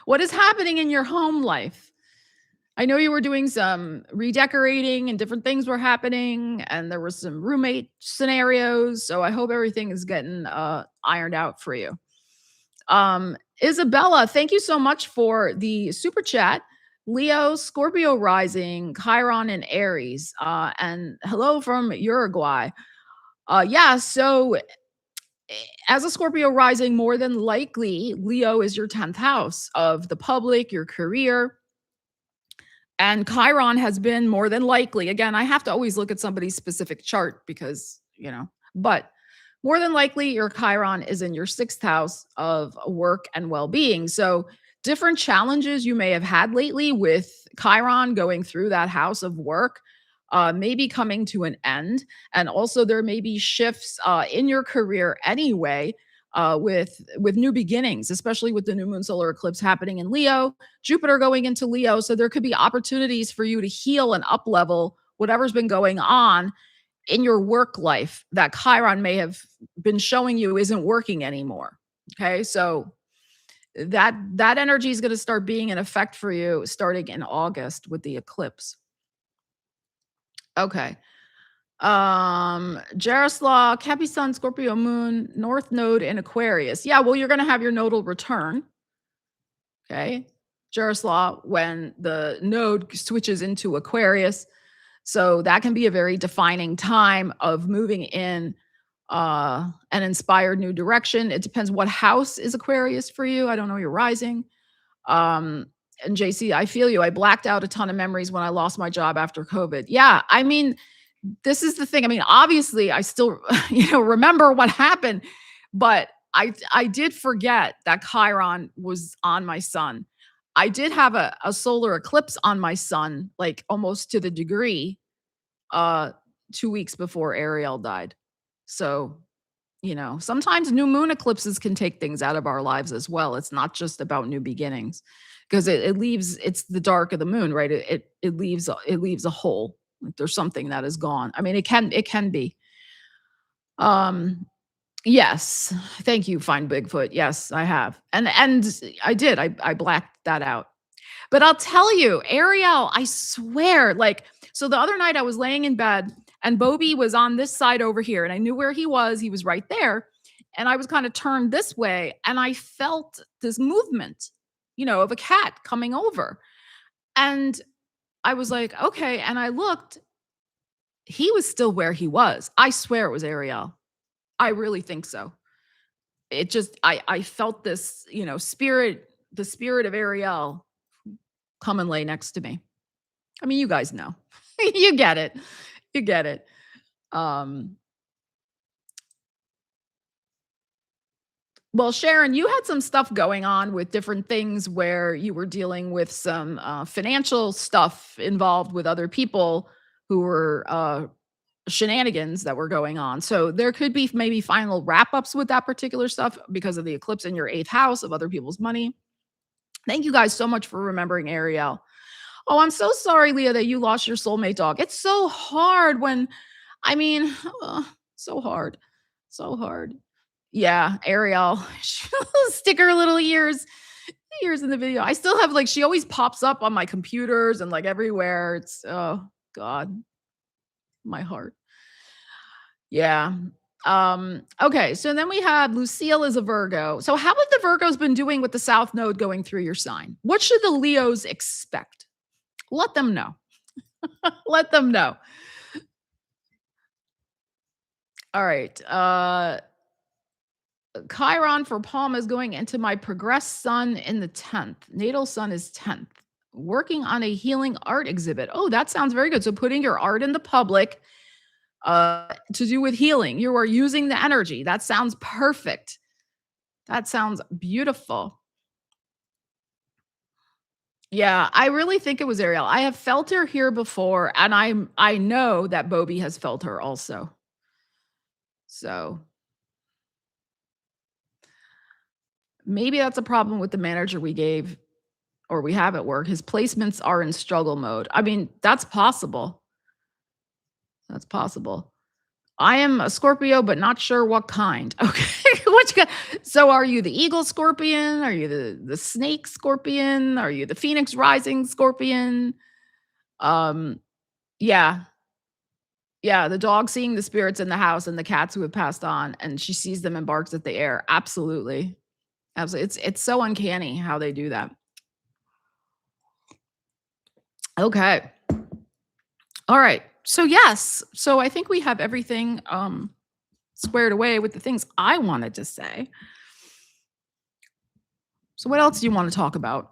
What is happening in your home life? I know you were doing some redecorating and different things were happening, and there were some roommate scenarios. So I hope everything is getting ironed out for you. Isabella, thank you so much for the super chat. Leo, Scorpio rising, Chiron and Aries. And hello from Uruguay. Yeah, so as a Scorpio rising, more than likely, Leo is your 10th house of the public, your career. And Chiron has been more than likely. Again, I have to always look at somebody's specific chart because, but more than likely your Chiron is in your 6th house of work and well-being. So different challenges you may have had lately with Chiron going through that house of work may be coming to an end. And also there may be shifts in your career anyway, with new beginnings, especially with the new moon solar eclipse happening in Leo, Jupiter going into Leo. So there could be opportunities for you to heal and up level whatever's been going on in your work life that Chiron may have been showing you isn't working anymore. Okay. So that energy is going to start being in effect for you starting in August with the eclipse. Okay. Jaroslaw, Capi Sun, Scorpio Moon, North Node in Aquarius. Yeah, well, you're going to have your nodal return. Okay. Jaroslaw, when the node switches into Aquarius. So that can be a very defining time of moving in an inspired new direction. It depends what house is Aquarius for you. I don't know your rising. Um, and JC, I feel you. I blacked out a ton of memories when I lost my job after COVID. Yeah, I mean, this is the thing. I mean, obviously, I still, remember what happened, but I did forget that Chiron was on my sun. I did have a solar eclipse on my sun, like almost to the degree, uh, 2 weeks before Ariel died. So, sometimes new moon eclipses can take things out of our lives as well. It's not just about new beginnings because it leaves it's the dark of the moon, right? It leaves a hole. Like there's something that is gone. I mean, it can be. Um yes. Thank you, Find Bigfoot. Yes, I have. And I did. I blacked that out. But I'll tell you, Ariel, I swear, like, so the other night I was laying in bed and Bobby was on this side over here, and I knew where he was. He was right there. And I was kind of turned this way, and I felt this movement, of a cat coming over. And I was like, okay. And I looked, he was still where he was. I swear it was Ariel. I really think so. It just, I felt this, spirit, the spirit of Ariel come and lay next to me. I mean, you guys know. You get it. You get it. Um, well, Sharon, you had some stuff going on with different things where you were dealing with some financial stuff involved with other people who were shenanigans that were going on. So there could be maybe final wrap ups with that particular stuff because of the eclipse in your eighth house of other people's money. Thank you guys so much for remembering Ariel. Oh, I'm so sorry, Leah, that you lost your soulmate dog. It's so hard when, I mean, so hard. So hard. Yeah, Ariel. Stick her little ears in the video. I still have like she always pops up on my computers and like everywhere. It's oh God, my heart. Yeah. Okay, so then we have Lucille is a Virgo. So how have the Virgos been doing with the South Node going through your sign? What should the Leos expect? Let them know. Let them know. All right. Chiron for Palm is going into my progressed sun in the 10th. Natal sun is 10th. Working on a healing art exhibit. Oh, that sounds very good. So putting your art in the public to do with healing. You are using the energy. That sounds perfect. That sounds beautiful. Yeah, I really think it was Ariel. I have felt her here before, and I know that Bobby has felt her also. So maybe that's a problem with the manager we gave or we have at work. His placements are in struggle mode. I mean, that's possible. That's possible. I am a Scorpio, but not sure what kind. Okay. So are you the eagle scorpion? Are you the snake scorpion? Are you the phoenix rising scorpion? Um, yeah. Yeah, the dog seeing the spirits in the house and the cats who have passed on, and she sees them and barks at the air. Absolutely. Absolutely. It's so uncanny how they do that. Okay. All right. So yes. So I think we have everything squared away with the things I wanted to say. So what else do you want to talk about?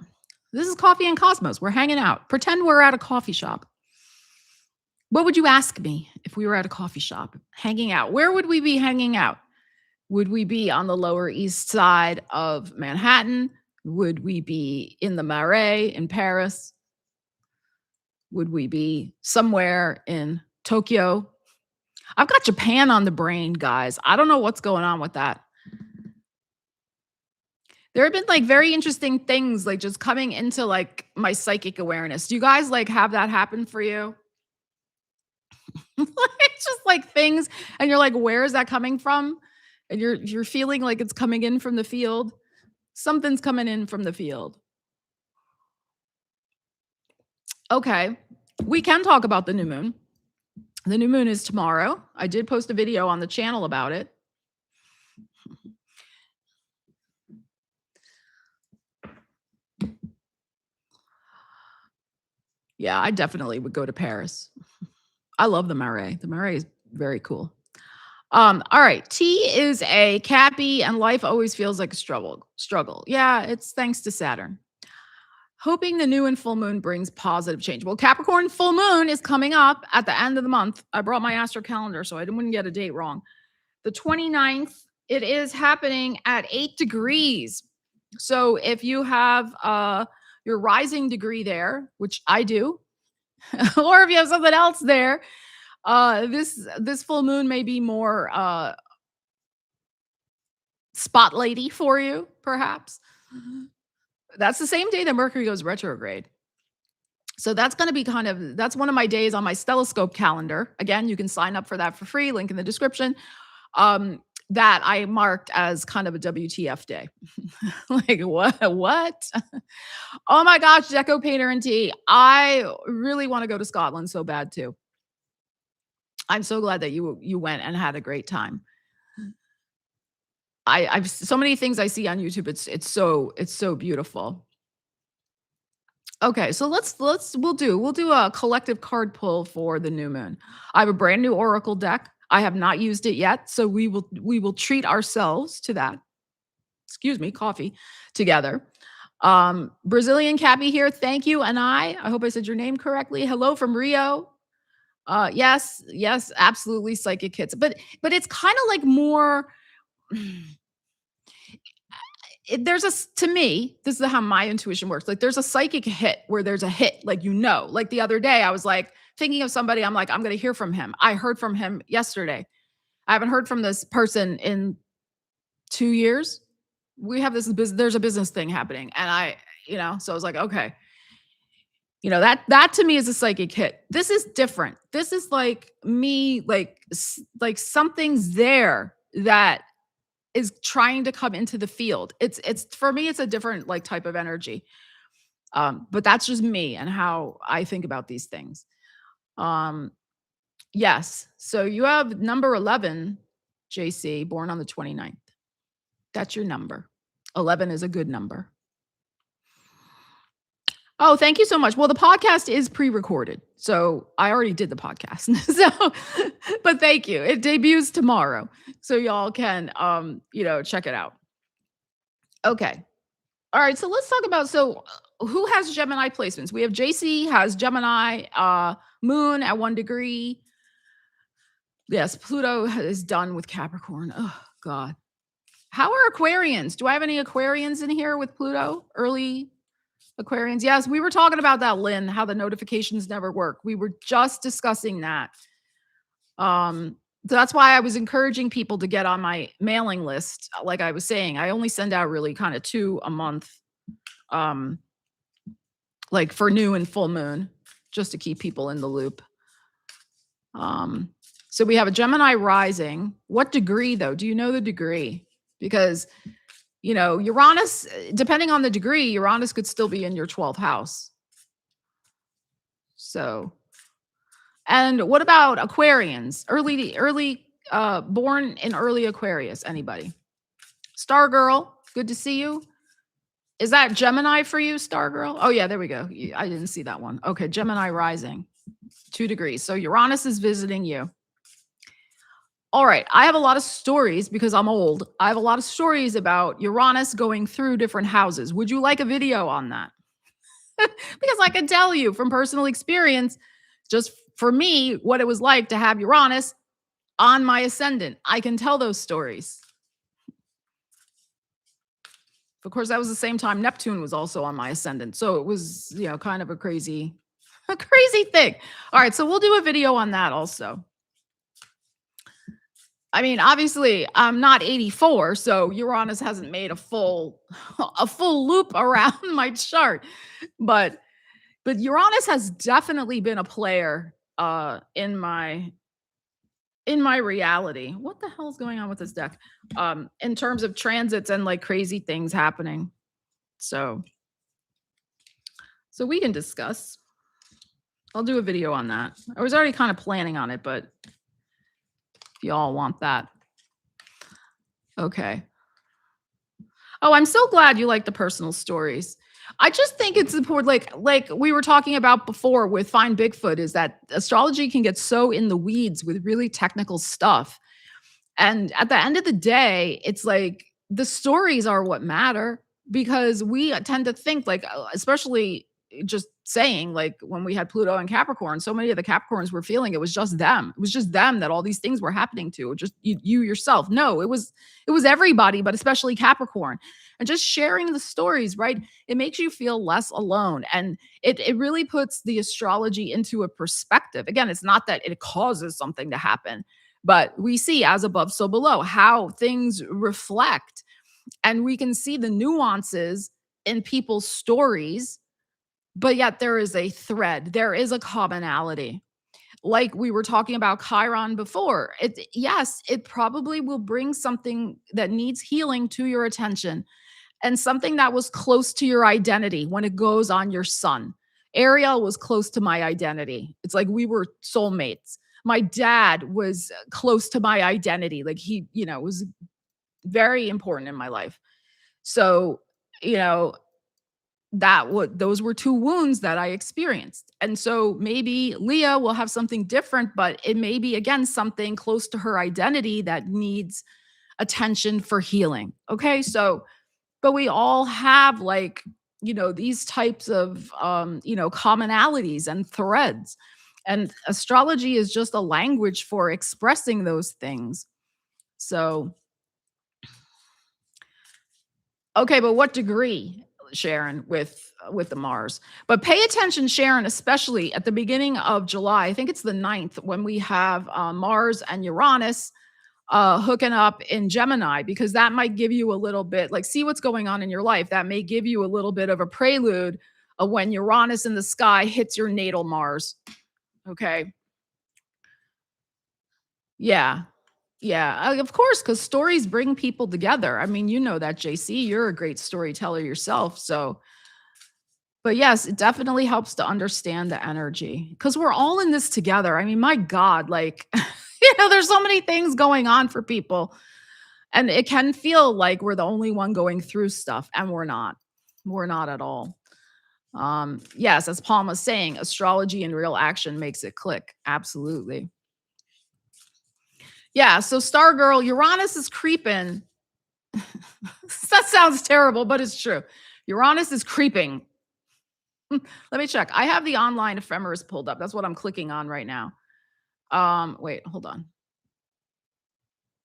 This is Coffee and Cosmos. We're hanging out. Pretend we're at a coffee shop. What would you ask me if we were at a coffee shop hanging out? Where would we be hanging out? Would we be on the Lower East Side of Manhattan? Would we be in the Marais in Paris? Would we be somewhere in Tokyo? I've got Japan on the brain, guys. I don't know what's going on with that. There have been like very interesting things like just coming into like my psychic awareness. Do you guys like have that happen for you? It's just like things and you're like, where is that coming from? And you're feeling like it's coming in from the field. Something's coming in from the field. Okay. We can talk about the new moon. The new moon is tomorrow. I did post a video on the channel about it. Yeah, I definitely would go to Paris. I love the Marais. The Marais is very cool. All right. T is a Cappy, and life always feels like a struggle. Struggle. Yeah, it's thanks to Saturn. Hoping the new and full moon brings positive change. Well, Capricorn full moon is coming up at the end of the month. I brought my astro calendar so I wouldn't get a date wrong. The 29th, it is happening at 8 degrees. So if you have your rising degree there, which I do, or if you have something else there, this full moon may be more spotlighty for you, perhaps. That's the same day that Mercury goes retrograde. So that's going to be that's one of my days on my Stellascope calendar. Again, you can sign up for that for free, link in the description. That I marked as kind of a WTF day. Like what? Oh my gosh, Deco Painter and Tea. I really want to go to Scotland so bad too. I'm so glad that you went and had a great time. I've so many things I see on YouTube. It's so beautiful. Okay, so we'll do a collective card pull for the new moon. I have a brand new oracle deck. I have not used it yet, so we will treat ourselves to that. Excuse me, coffee together. Brazilian Cappy here. Thank you. And I hope I said your name correctly. Hello from Rio. Yes, absolutely psychic hits. But it's kind of like more there's to me, this is how my intuition works. Like there's a psychic hit where there's a hit, like, like the other day I was like thinking of somebody. I'm like, I'm going to hear from him. I heard from him yesterday. I haven't heard from this person in 2 years. We have there's a business thing happening. And so I was like, okay, that to me is a psychic hit. This is different. This is like me, like something's there that is trying to come into the field. It's for me, it's a different like type of energy. But that's just me and how I think about these things. Yes. So you have number 11, JC, born on the 29th. That's your number. 11 is a good number. Oh, thank you so much. Well, the podcast is pre-recorded, so I already did the podcast. But thank you. It debuts tomorrow, so y'all can, check it out. Okay. All right. So let's talk about, who has Gemini placements? We have JC has Gemini, moon at 1 degree. Yes. Pluto is done with Capricorn. Oh God. How are Aquarians? Do I have any Aquarians in here with Pluto? Early Aquarians. Yes, we were talking about that, Lynn, how the notifications never work. We were just discussing that. That's why I was encouraging people to get on my mailing list. Like I was saying, I only send out really kind of 2 a month, like for new and full moon, just to keep people in the loop. So we have a Gemini rising. What degree though? Do you know the degree? Because Uranus, depending on the degree, Uranus could still be in your 12th house. So, and what about Aquarians? Early, born in early Aquarius, anybody? Star Girl, good to see you. Is that Gemini for you, Star Girl? Oh yeah, there we go. I didn't see that one. Okay, Gemini rising, 2 degrees. So Uranus is visiting you. All right. I have a lot of stories because I'm old. I have a lot of stories about Uranus going through different houses. Would you like a video on that? Because I can tell you from personal experience, just for me, what it was like to have Uranus on my ascendant. I can tell those stories. Of course, that was the same time Neptune was also on my ascendant. So it was, kind of a crazy thing. All right. So we'll do a video on that also. I mean, obviously, I'm not 84, so Uranus hasn't made a full loop around my chart, but Uranus has definitely been a player in my reality. What the hell is going on with this deck? In terms of transits and like crazy things happening. So we can discuss. I'll do a video on that. I was already kind of planning on it, but y'all want that. Okay. Oh, I'm so glad you like the personal stories. I just think it's important, like we were talking about before with Find Bigfoot, is that astrology can get so in the weeds with really technical stuff. And at the end of the day, it's like the stories are what matter because we tend to think like, especially just saying like when we had Pluto and Capricorn, so many of the Capricorns were feeling it was just them. It was just them that all these things were happening to, just you yourself. No, it was everybody, but especially Capricorn. And just sharing the stories, right? It makes you feel less alone. And it really puts the astrology into a perspective. Again, it's not that it causes something to happen, but we see as above, so below, how things reflect. And we can see the nuances in people's stories, but yet there is a thread, there is a commonality. Like we were talking about Chiron before. Yes, it probably will bring something that needs healing to your attention and something that was close to your identity when it goes on your sun. Ariel was close to my identity. It's like we were soulmates. My dad was close to my identity. Like he, was very important in my life. So, you know, those were two wounds that I experienced. And so maybe Leah will have something different, but it may be again something close to her identity that needs attention for healing. Okay? So but we all have like, these types of commonalities and threads. And astrology is just a language for expressing those things. So, okay, but what degree, Sharon, with the Mars? But pay attention, Sharon, especially at the beginning of July. I think it's the 9th when we have Mars and Uranus hooking up in Gemini, because that might give you a little bit like, see what's going on in your life. That may give you a little bit of a prelude of when Uranus in the sky hits your natal Mars. Okay. Yeah. Yeah. Of course, because stories bring people together. I mean, you know that, JC. You're a great storyteller yourself. So, but yes, it definitely helps to understand the energy because we're all in this together. I mean, my God, like, there's so many things going on for people. And it can feel like we're the only one going through stuff, and we're not. We're not at all. Yes, as Palm was saying, astrology in real action makes it click. Absolutely. Yeah, so Star Girl, Uranus is creeping. That sounds terrible, but it's true. Uranus is creeping. Let me check. I have the online ephemeris pulled up. That's what I'm clicking on right now. Wait, hold on.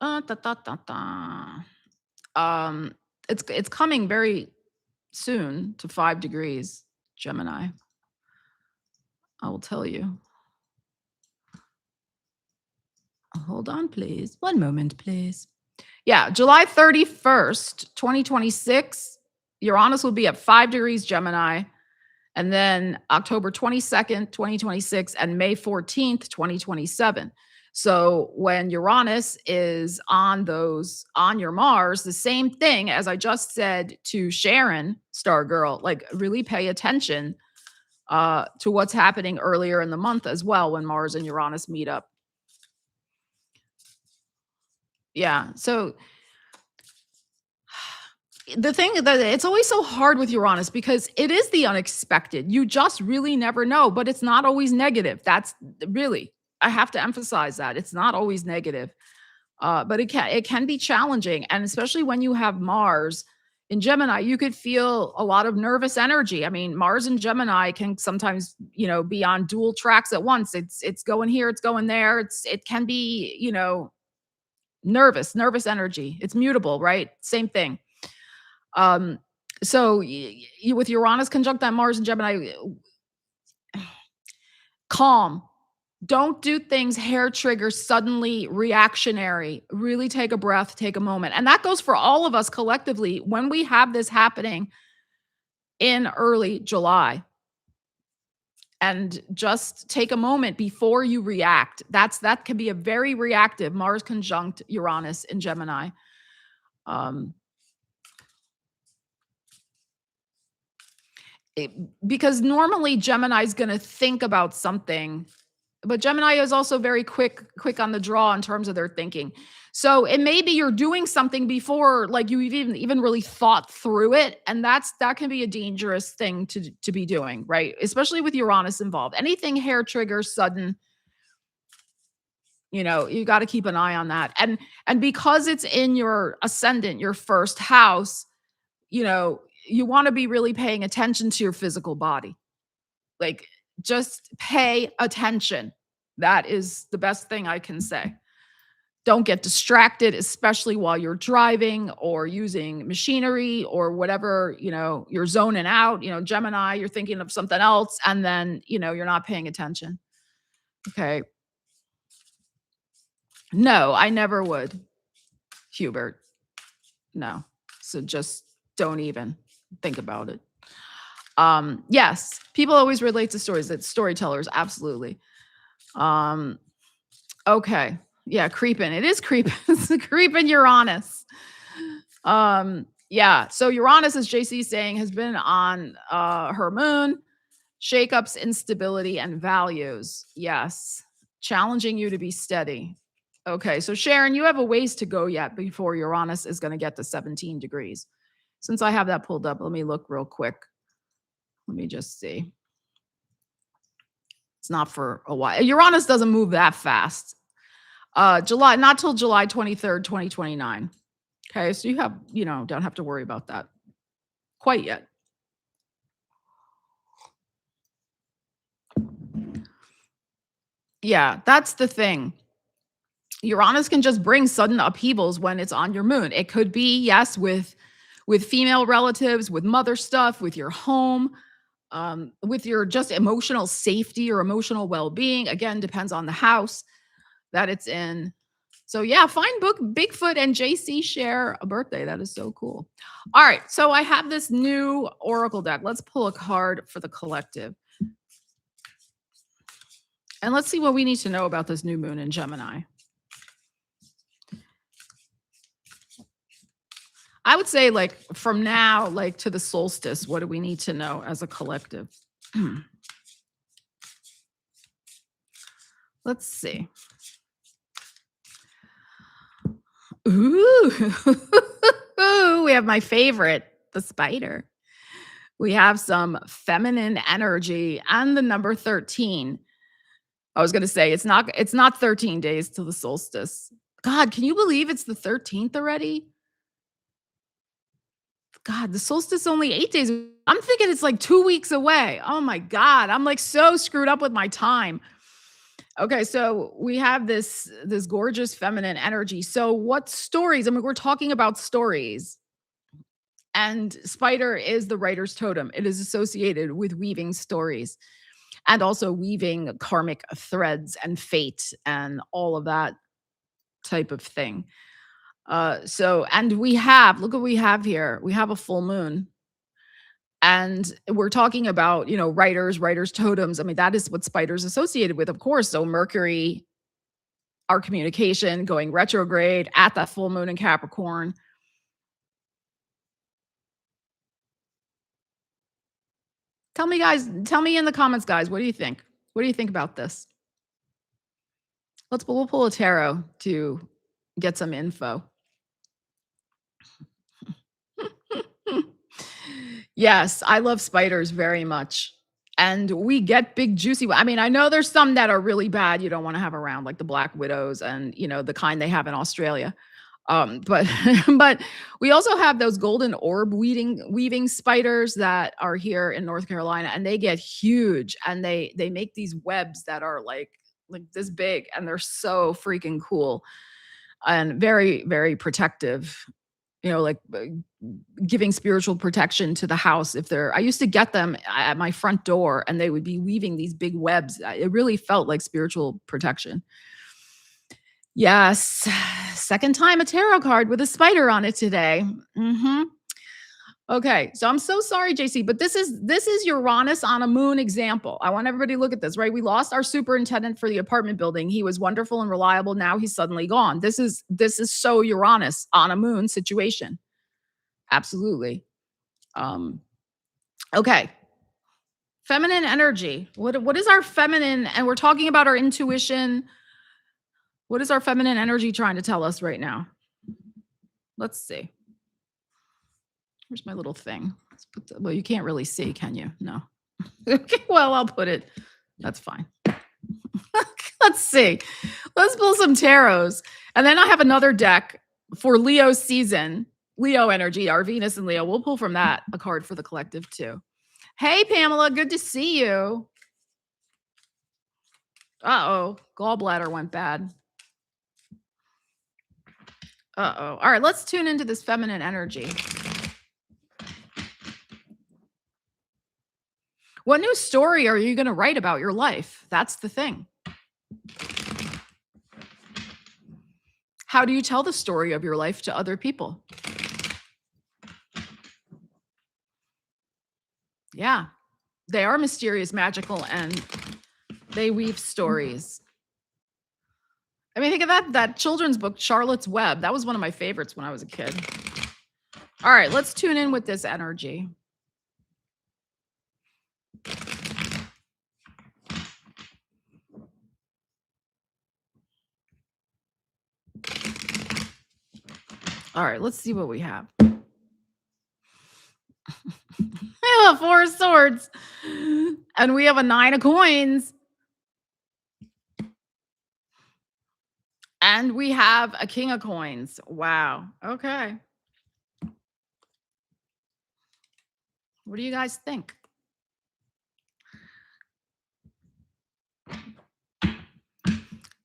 Da, da, da, da. Um, it's coming very soon to 5 degrees, Gemini. I will tell you. Hold on, please. One moment, please. Yeah, July 31st, 2026, Uranus will be at 5 degrees Gemini. And then October 22nd, 2026, and May 14th, 2027. So when Uranus is on your Mars, the same thing as I just said to Sharon, Star Girl, like really pay attention to what's happening earlier in the month as well when Mars and Uranus meet up. Yeah. So the thing that it's always so hard with Uranus because it is the unexpected. You just really never know, but it's not always negative. That's really, I have to emphasize that it's not always negative. But it can be challenging, and especially when you have Mars in Gemini, you could feel a lot of nervous energy. I mean, Mars in Gemini can sometimes, be on dual tracks at once. It's going here, it's going there. It can be, nervous energy. It's mutable, right? Same thing. Um, so with Uranus conjunct that Mars and Gemini, calm. Don't do things hair trigger, suddenly reactionary. Really take a breath, take a moment. And that goes for all of us collectively when we have this happening in early July. And just take a moment before you react. That can be a very reactive Mars conjunct Uranus in Gemini. Because normally Gemini is going to think about something, but Gemini is also very quick on the draw in terms of their thinking. So it may be you're doing something before like you even really thought through it, and that can be a dangerous thing to be doing, right? Especially with Uranus involved. Anything hair trigger, sudden, You got to keep an eye on that. And because it's in your ascendant, your first house, you want to be really paying attention to your physical body. Like, just pay attention. That is the best thing I can say. Don't get distracted, especially while you're driving or using machinery or whatever, you're zoning out, Gemini, you're thinking of something else, and then, you're not paying attention. Okay. No, I never would, Hubert. No. So just don't even think about it. Yes, people always relate to stories. It's storytellers, absolutely. Okay. Yeah, creeping. It is creeping. It's a creeping Uranus. Yeah. So Uranus, as JC is saying, has been on her moon, shakeups, instability, and values. Yes. Challenging you to be steady. Okay. So Sharon, you have a ways to go yet before Uranus is going to get to 17 degrees. Since I have that pulled up, let me look real quick. Let me just see. It's not for a while. Uranus doesn't move that fast. Not till July 23rd, 2029. Okay, so don't have to worry about that quite yet. Yeah, that's the thing. Uranus can just bring sudden upheavals when it's on your moon. It could be, yes, with female relatives, with mother stuff, with your home, with your just emotional safety or emotional well-being. Again, depends on the house that it's in. So yeah, find book Bigfoot and JC share a birthday. That is so cool. All right, so I have this new oracle deck. Let's pull a card for the collective. And let's see what we need to know about this new moon in Gemini. I would say, like, from now, like, to the solstice, what do we need to know as a collective? Let's see. Ooh, we have my favorite, the spider. We have some feminine energy and the number 13. I was going to say it's not 13 days till the solstice. God, can you believe it's the 13th already? God, the solstice is only 8 days. I'm thinking it's like 2 weeks away. Oh my God, I'm like so screwed up with my time. Okay, so we have this gorgeous feminine energy. So what stories? I mean, we're talking about stories. And spider is the writer's totem. It is associated with weaving stories and also weaving karmic threads and fate and all of that type of thing. And look what we have here. We have a full moon. And we're talking about, writers, totems. I mean, that is what spider's associated with, of course. So Mercury, our communication, going retrograde at that full moon in Capricorn. Tell me in the comments, guys, what do you think? What do you think about this? We'll pull a tarot to get some info. Yes, I love spiders very much. And we get big, juicy. I mean, I know there's some that are really bad you don't want to have around, like the black widows and, the kind they have in Australia. But but we also have those golden orb weaving spiders that are here in North Carolina, and they get huge, and they make these webs that are like this big, and they're so freaking cool and very, very protective. Giving spiritual protection to the house. I used to get them at my front door, and they would be weaving these big webs. It really felt like spiritual protection. Yes. Second time a tarot card with a spider on it today. Okay. So I'm so sorry, JC, but this is Uranus on a moon example. I want everybody to look at this, right? We lost our superintendent for the apartment building. He was wonderful and reliable. Now he's suddenly gone. This is so Uranus on a moon situation. Absolutely. Okay. Feminine energy. What is our feminine? And we're talking about our intuition. What is our feminine energy trying to tell us right now? Let's see. Where's my little thing? Well, you can't really see, can you? No. Okay, well, I'll put it. That's fine. Let's see. Let's pull some tarots. And then I have another deck for Leo season, Leo energy, our Venus and Leo. We'll pull from that a card for the collective too. Hey, Pamela, good to see you. Uh-oh, gallbladder went bad. Uh-oh. All right, let's tune into this feminine energy. What new story are you going to write about your life? That's the thing. How do you tell the story of your life to other people? Yeah, they are mysterious, magical, and they weave stories. I mean, think of that children's book, Charlotte's Web. That was one of my favorites when I was a kid. All right, let's tune in with this energy. All right, let's see what we have. Four of Swords. And we have a Nine of Coins. And we have a King of Coins. Wow. Okay. What do you guys think?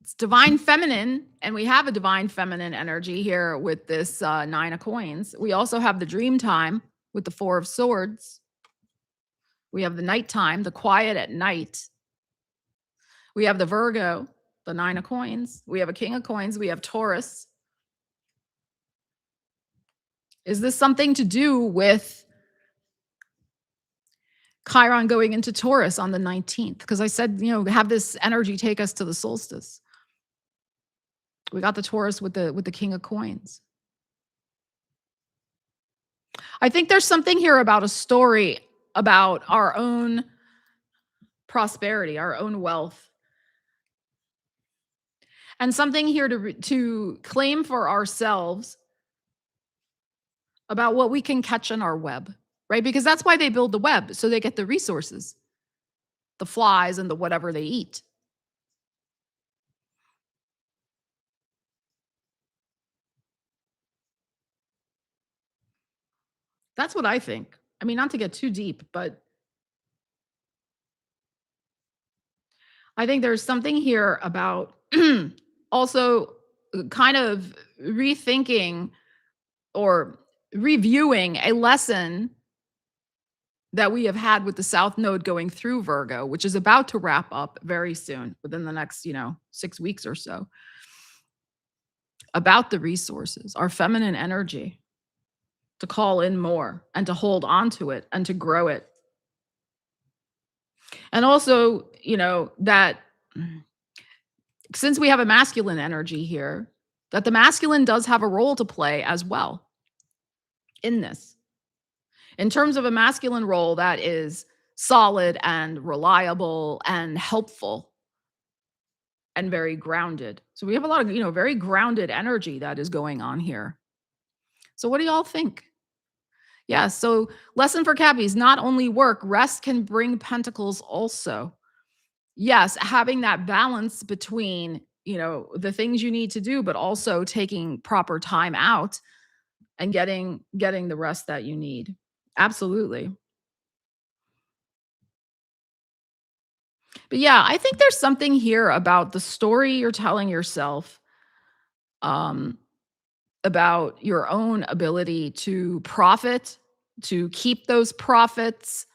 It's divine feminine, and we have a divine feminine energy here with this Nine of Coins. We also have the dream time with the Four of Swords. We have the nighttime, the quiet at night. We have the Virgo, the Nine of Coins. We have a King of Coins. We have Taurus. Is this something to do with Chiron going into Taurus on the 19th? Because I said, have this energy take us to the solstice. We got the Taurus with the King of Coins. I think there's something here about a story about our own prosperity, our own wealth. And something here to claim for ourselves about what we can catch in our web, right? Because that's why they build the web, so they get the resources, the flies and the whatever they eat. That's what I think. I mean, not to get too deep, but I think there's something here about also kind of rethinking or reviewing a lesson that we have had with the South Node going through Virgo, which is about to wrap up very soon, within the next, 6 weeks or so, about the resources, our feminine energy, to call in more and to hold on to it and to grow it. And also, that since we have a masculine energy here, that the masculine does have a role to play as well in this. In terms of a masculine role that is solid and reliable and helpful and very grounded. So we have a lot of, very grounded energy that is going on here. So what do y'all think? Yeah, so lesson for Cappies, not only work, rest can bring pentacles also. Yes, having that balance between, the things you need to do, but also taking proper time out and getting the rest that you need. Absolutely. But yeah, I think there's something here about the story you're telling yourself, about your own ability to profit, to keep those profits,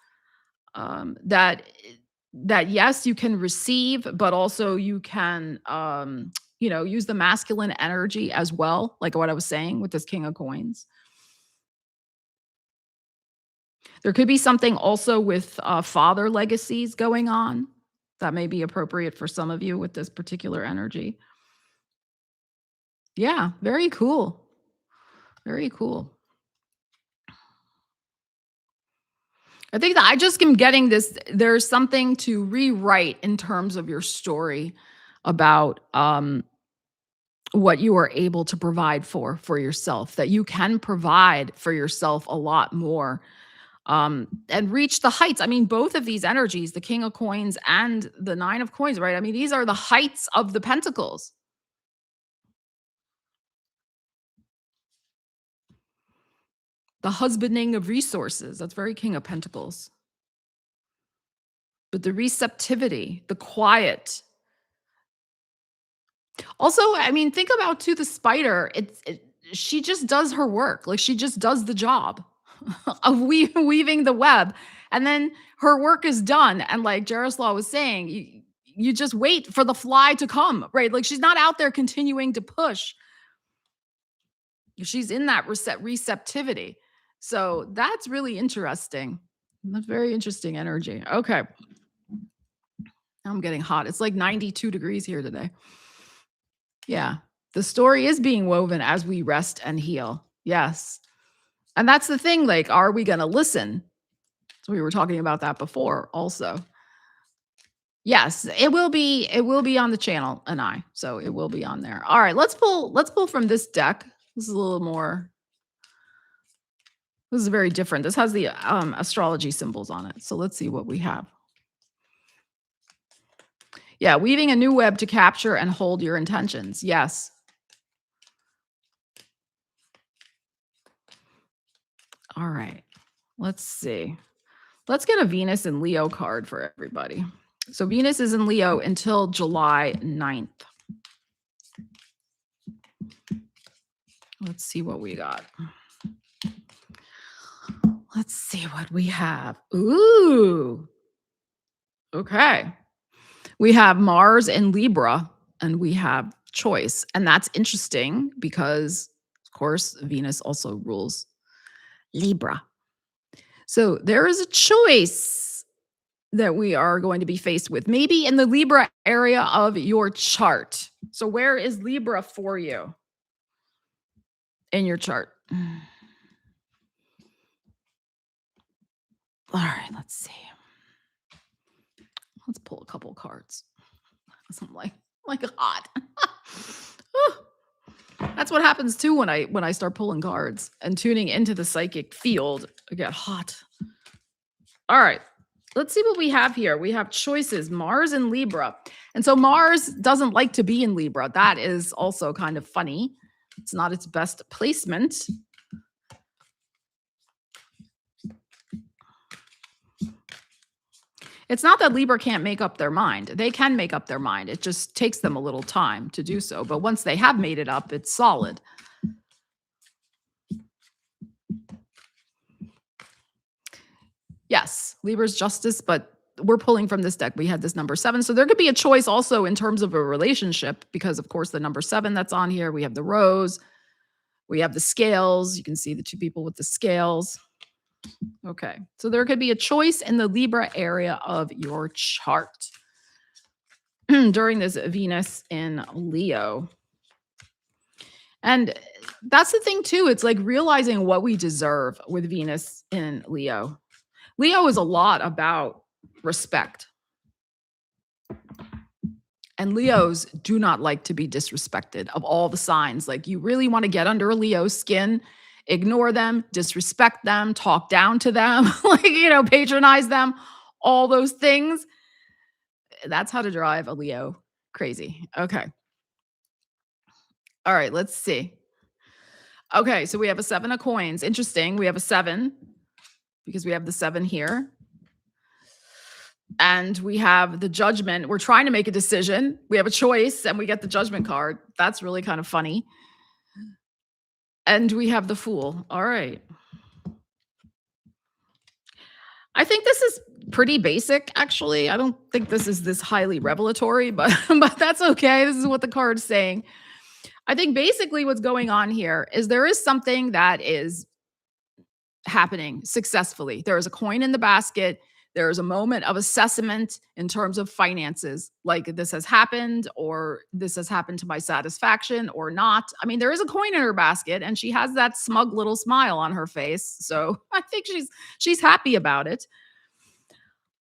that yes, you can receive, but also you can, use the masculine energy as well, like what I was saying with this King of Coins. There could be something also with father legacies going on that may be appropriate for some of you with this particular energy. Yeah, very cool. Very cool. I think that I just am getting this. There's something to rewrite in terms of your story about what you are able to provide for yourself, that you can provide for yourself a lot more and reach the heights. I mean, both of these energies, the King of Coins and the Nine of Coins, right? I mean, these are the heights of the Pentacles. The husbanding of resources. That's very King of Pentacles. But the receptivity, the quiet. Also, I mean, think about too the spider. She just does her work. Like she just does the job of weaving the web. And then her work is done. And like Jaroslaw was saying, you just wait for the fly to come, right? Like she's not out there continuing to push. She's in that receptivity. So that's really interesting. That's very interesting energy. Okay. I'm getting hot. It's like 92 degrees here today. Yeah. The story is being woven as we rest and heal. Yes. And that's the thing. Like, are we going to listen? So we were talking about that before also. Yes, it will be on the channel and so it will be on there. All right, let's pull from this deck. This is a little more, this is very different. This has the astrology symbols on it. So let's see what we have. Yeah, weaving a new web to capture and hold your intentions. Yes. All right. Let's see. Let's get a Venus and Leo card for everybody. So Venus is in Leo until July 9th. Let's see what we got. Let's see what we have. Ooh. Okay. We have Mars in Libra and we have choice. And that's interesting because, of course, Venus also rules Libra. So there is a choice that we are going to be faced with, maybe in the Libra area of your chart. So where is Libra for you in your chart? All right, let's see. Let's pull a couple cards. I'm like hot. That's what happens too when I start pulling cards and tuning into the psychic field. I get hot. All right. Let's see what we have here. We have choices, Mars and Libra. And so Mars doesn't like to be in Libra. That is also kind of funny. It's not its best placement. It's not that Libra can't make up their mind. They can make up their mind. It just takes them a little time to do so. But once they have made it up, it's solid. Yes, Libra's justice, but we're pulling from this deck. We had this number 7. So there could be a choice also in terms of a relationship because, of course, the number 7 that's on here, we have the rose, we have the scales. You can see the two people with the scales. Okay, so there could be a choice in the Libra area of your chart during this Venus in Leo. And that's the thing too. It's like realizing what we deserve with Venus in Leo. Leo is a lot about respect. And Leos do not like to be disrespected of all the signs. Like you really want to get under a Leo's skin, ignore them, disrespect them, talk down to them, like, patronize them, all those things. That's how to drive a Leo crazy. Okay. All right, let's see. Okay, so we have a 7 of coins. Interesting. We have a 7 because we have the 7 here. And we have the judgment. We're trying to make a decision. We have a choice and we get the judgment card. That's really kind of funny. And we have the fool. All right. I think this is pretty basic, actually. I don't think this is this highly revelatory, but that's okay. This is what the card's saying. I think basically what's going on here is there is something that is happening successfully. There is a coin in the basket. There is a moment of assessment in terms of finances, like this has happened or this has happened to my satisfaction or not. I mean, there is a coin in her basket and she has that smug little smile on her face. So I think she's happy about it.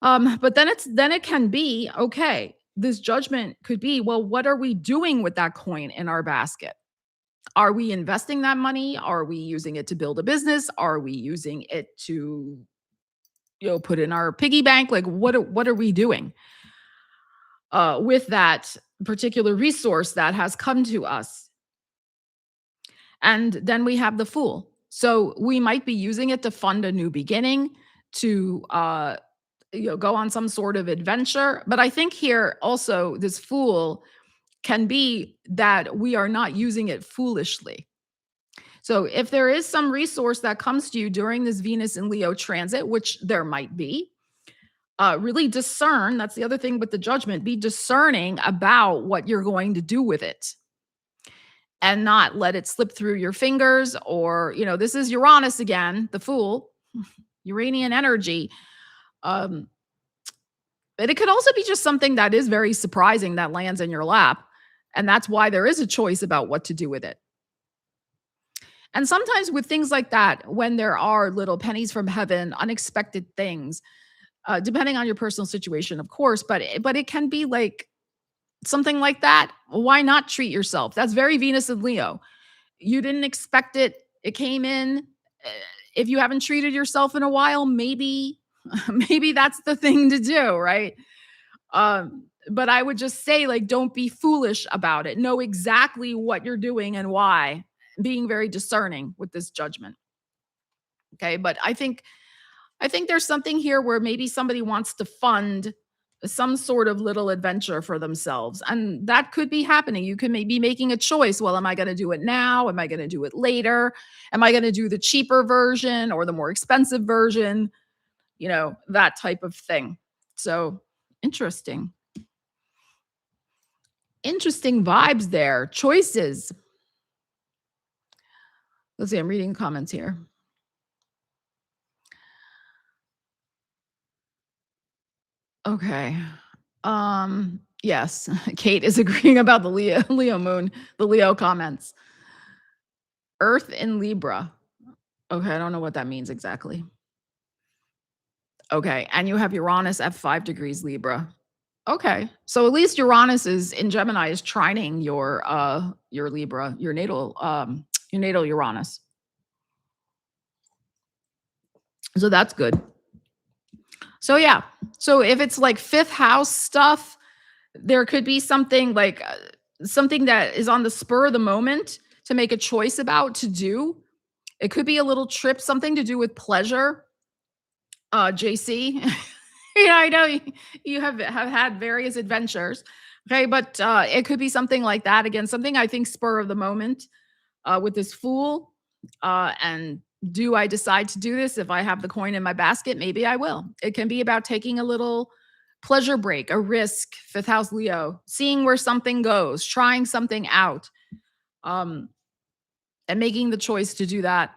But then it can be, okay, this judgment could be, well, what are we doing with that coin in our basket? Are we investing that money? Are we using it to build a business? Are we using it to put in our piggy bank? Like what are we doing with that particular resource that has come to us? And then we have the Fool. So we might be using it to fund a new beginning, to go on some sort of adventure. But I think here also this Fool can be that we are not using it foolishly. So if there is some resource that comes to you during this Venus and Leo transit, which there might be, really discern. That's the other thing with the Judgment. Be discerning about what you're going to do with it and not let it slip through your fingers. Or, this is Uranus again, the Fool, Uranian energy. Um, but it could also be just something that is very surprising that lands in your lap. And that's why there is a choice about what to do with it. And sometimes with things like that, when there are little pennies from heaven, unexpected things, depending on your personal situation, of course, but it can be like something like that. Why not treat yourself? That's very Venus and Leo. You didn't expect it. It came in. Uh, If you haven't treated yourself in a while, maybe maybe that's the thing to do, right? But I would just say, like, don't be foolish about it. Know exactly what you're doing and why. Being very discerning with this Judgment. Okay, but I think there's something here where maybe somebody wants to fund some sort of little adventure for themselves. And that could be happening. You could maybe making a choice. Well, am I going to do it now? Am I going to do it later? Am I going to do the cheaper version or the more expensive version? That type of thing. So interesting. Interesting vibes there. Choices. Let's see. I'm reading comments here. Okay. Yes, Kate is agreeing about the Leo moon, the Leo comments. Earth in Libra. Okay, I don't know what that means exactly. Okay, and you have Uranus at 5 degrees Libra. Okay. So at least Uranus is in Gemini is trining your Libra, your natal Uranus. So that's good. So yeah. So if it's like 5th house stuff, there could be something like something that is on the spur of the moment to make a choice about to do. It could be a little trip, something to do with pleasure. JC, I know you have had various adventures. Okay, but it could be something like that again. Something I think spur of the moment with this Fool. And do I decide to do this if I have the coin in my basket? Maybe I will. It can be about taking a little pleasure break, a risk. 5th house Leo, seeing where something goes, trying something out, um, and making the choice to do that,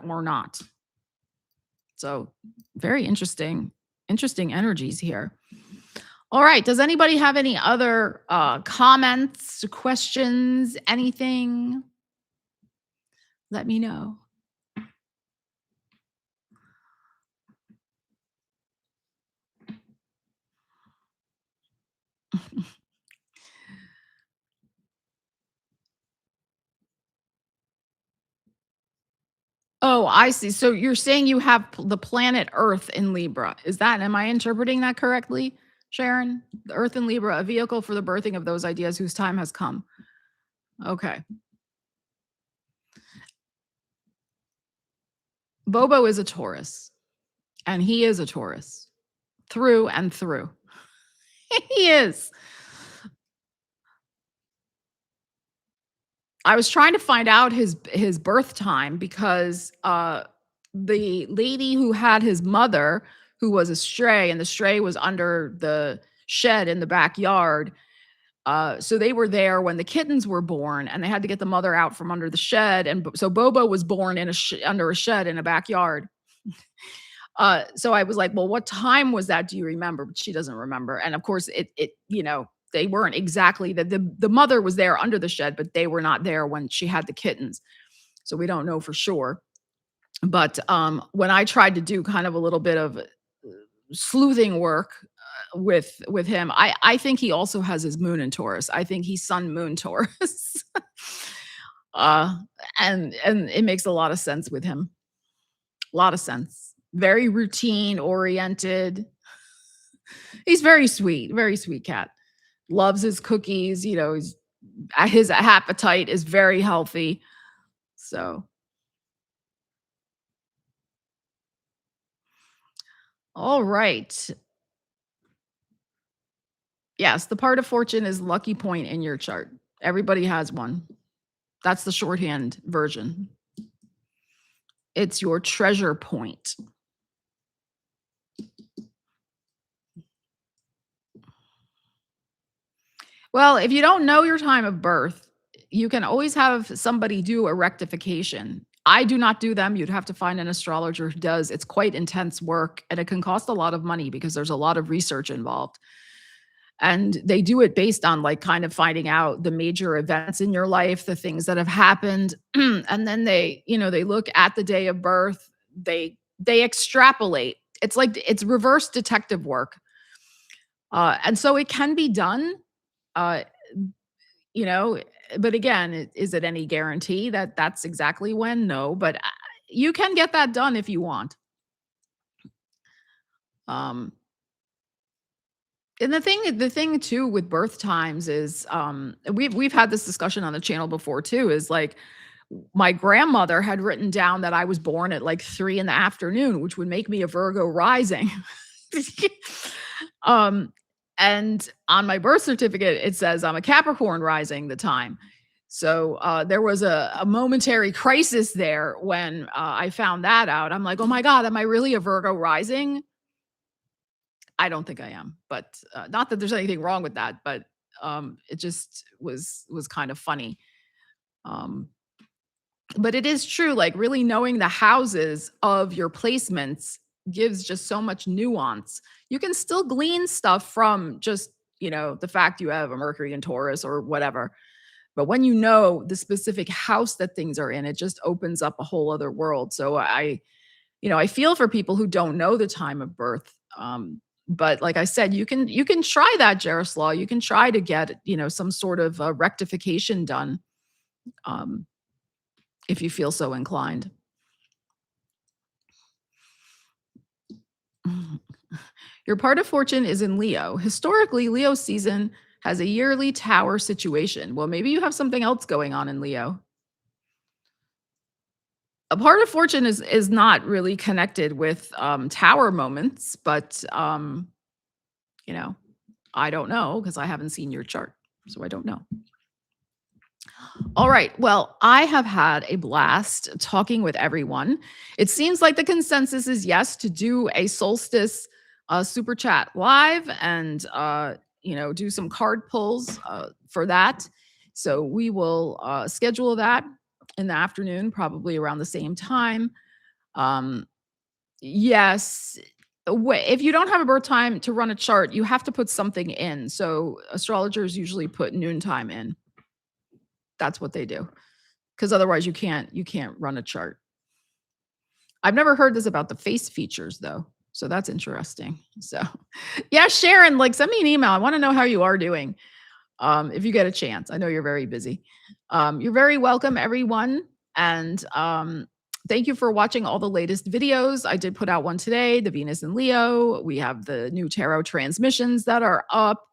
or not. So very interesting energies here. All right. Does anybody have any other comments, questions, anything? Let me know. Oh, I see. So you're saying you have the planet Earth in Libra. Am I interpreting that correctly, Sharon? The Earth in Libra, a vehicle for the birthing of those ideas whose time has come. Okay. Bobo is a Taurus, and he is a Taurus through and through. He is. I was trying to find out his birth time because the lady who had his mother, who was a stray, and the stray was under the shed in the backyard. So they were there when the kittens were born, and they had to get the mother out from under the shed. And so Bobo was born in under a shed in a backyard. So I was like, "Well, what time was that? Do you remember?" But she doesn't remember. And of course, they weren't exactly the mother was there under the shed, but they were not there when she had the kittens. So we don't know for sure. But when I tried to do kind of a little bit of sleuthing work with him, I think he also has his moon in Taurus. I think he's Sun Moon Taurus. uh, and it makes a lot of sense with him. A lot of sense. very routine oriented. He's very sweet cat. Loves his cookies, his appetite is very healthy. So, all right. Yes, the part of fortune is lucky point in your chart. Everybody has one. That's the shorthand version. It's your treasure point. Well, if you don't know your time of birth, you can always have somebody do a rectification. I do not do them. You'd have to find an astrologer who does. It's quite intense work and it can cost a lot of money because there's a lot of research involved. And they do it based on like kind of finding out the major events in your life, the things that have happened. And then they look at the day of birth, they extrapolate. It's like it's reverse detective work. And so it can be done. Uh, you know, but again, is it any guarantee that that's exactly when? No, but you can get that done if you want. Um, and the thing too with birth times is we've had this discussion on the channel before too, is like my grandmother had written down that I was born at like 3 in the afternoon, which would make me a Virgo rising. um and on my birth certificate it says I'm a Capricorn rising the time. So there was a momentary crisis there when I found that out. I'm like, oh my God, am I really a Virgo rising? I don't think I am, but not that there's anything wrong with that, but it just was kind of funny. Um, but it is true, like really knowing the houses of your placements gives just so much nuance. You can still glean stuff from just, the fact you have a Mercury in Taurus or whatever. But when you know the specific house that things are in, it just opens up a whole other world. So I feel for people who don't know the time of birth. But like I said, you can try that, Jaroslaw. You can try to get some sort of rectification done, um, if you feel so inclined. Your part of fortune is in Leo. Historically, Leo season has a yearly tower situation. Well, maybe you have something else going on in Leo. A part of fortune is not really connected with tower moments, but you know, I don't know because I haven't seen your chart. So I don't know. All right. Well, I have had a blast talking with everyone. It seems like the consensus is yes to do a solstice super chat live and do some card pulls for that. So we will schedule that in the afternoon, probably around the same time. Um, yes. If you don't have a birth time to run a chart, you have to put something in. So astrologers usually put noontime in. That's what they do. Because otherwise you can't run a chart. I've never heard this about the face features though. So that's interesting. So yeah, Sharon, like send me an email. I want to know how you are doing. If you get a chance. I know you're very busy. You're very welcome, everyone. And thank you for watching all the latest videos. I did put out one today, the Venus and Leo. We have the new tarot transmissions that are up.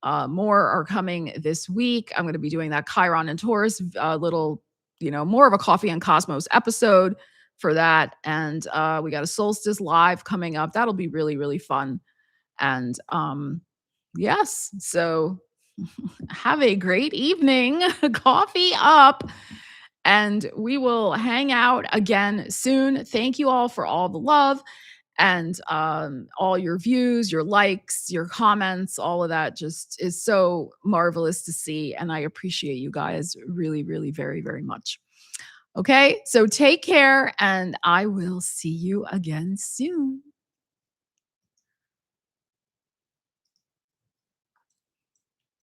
More are coming this week. I'm going to be doing that Chiron and Taurus little, more of a Coffee and Cosmos episode for that. And we got a solstice live coming up. That'll be really, really fun. And yes, so have a great evening. Coffee up. And we will hang out again soon. Thank you all for all the love and all your views, your likes, your comments, all of that just is so marvelous to see. And I appreciate you guys really, really very, very much. Okay, so take care and I will see you again soon.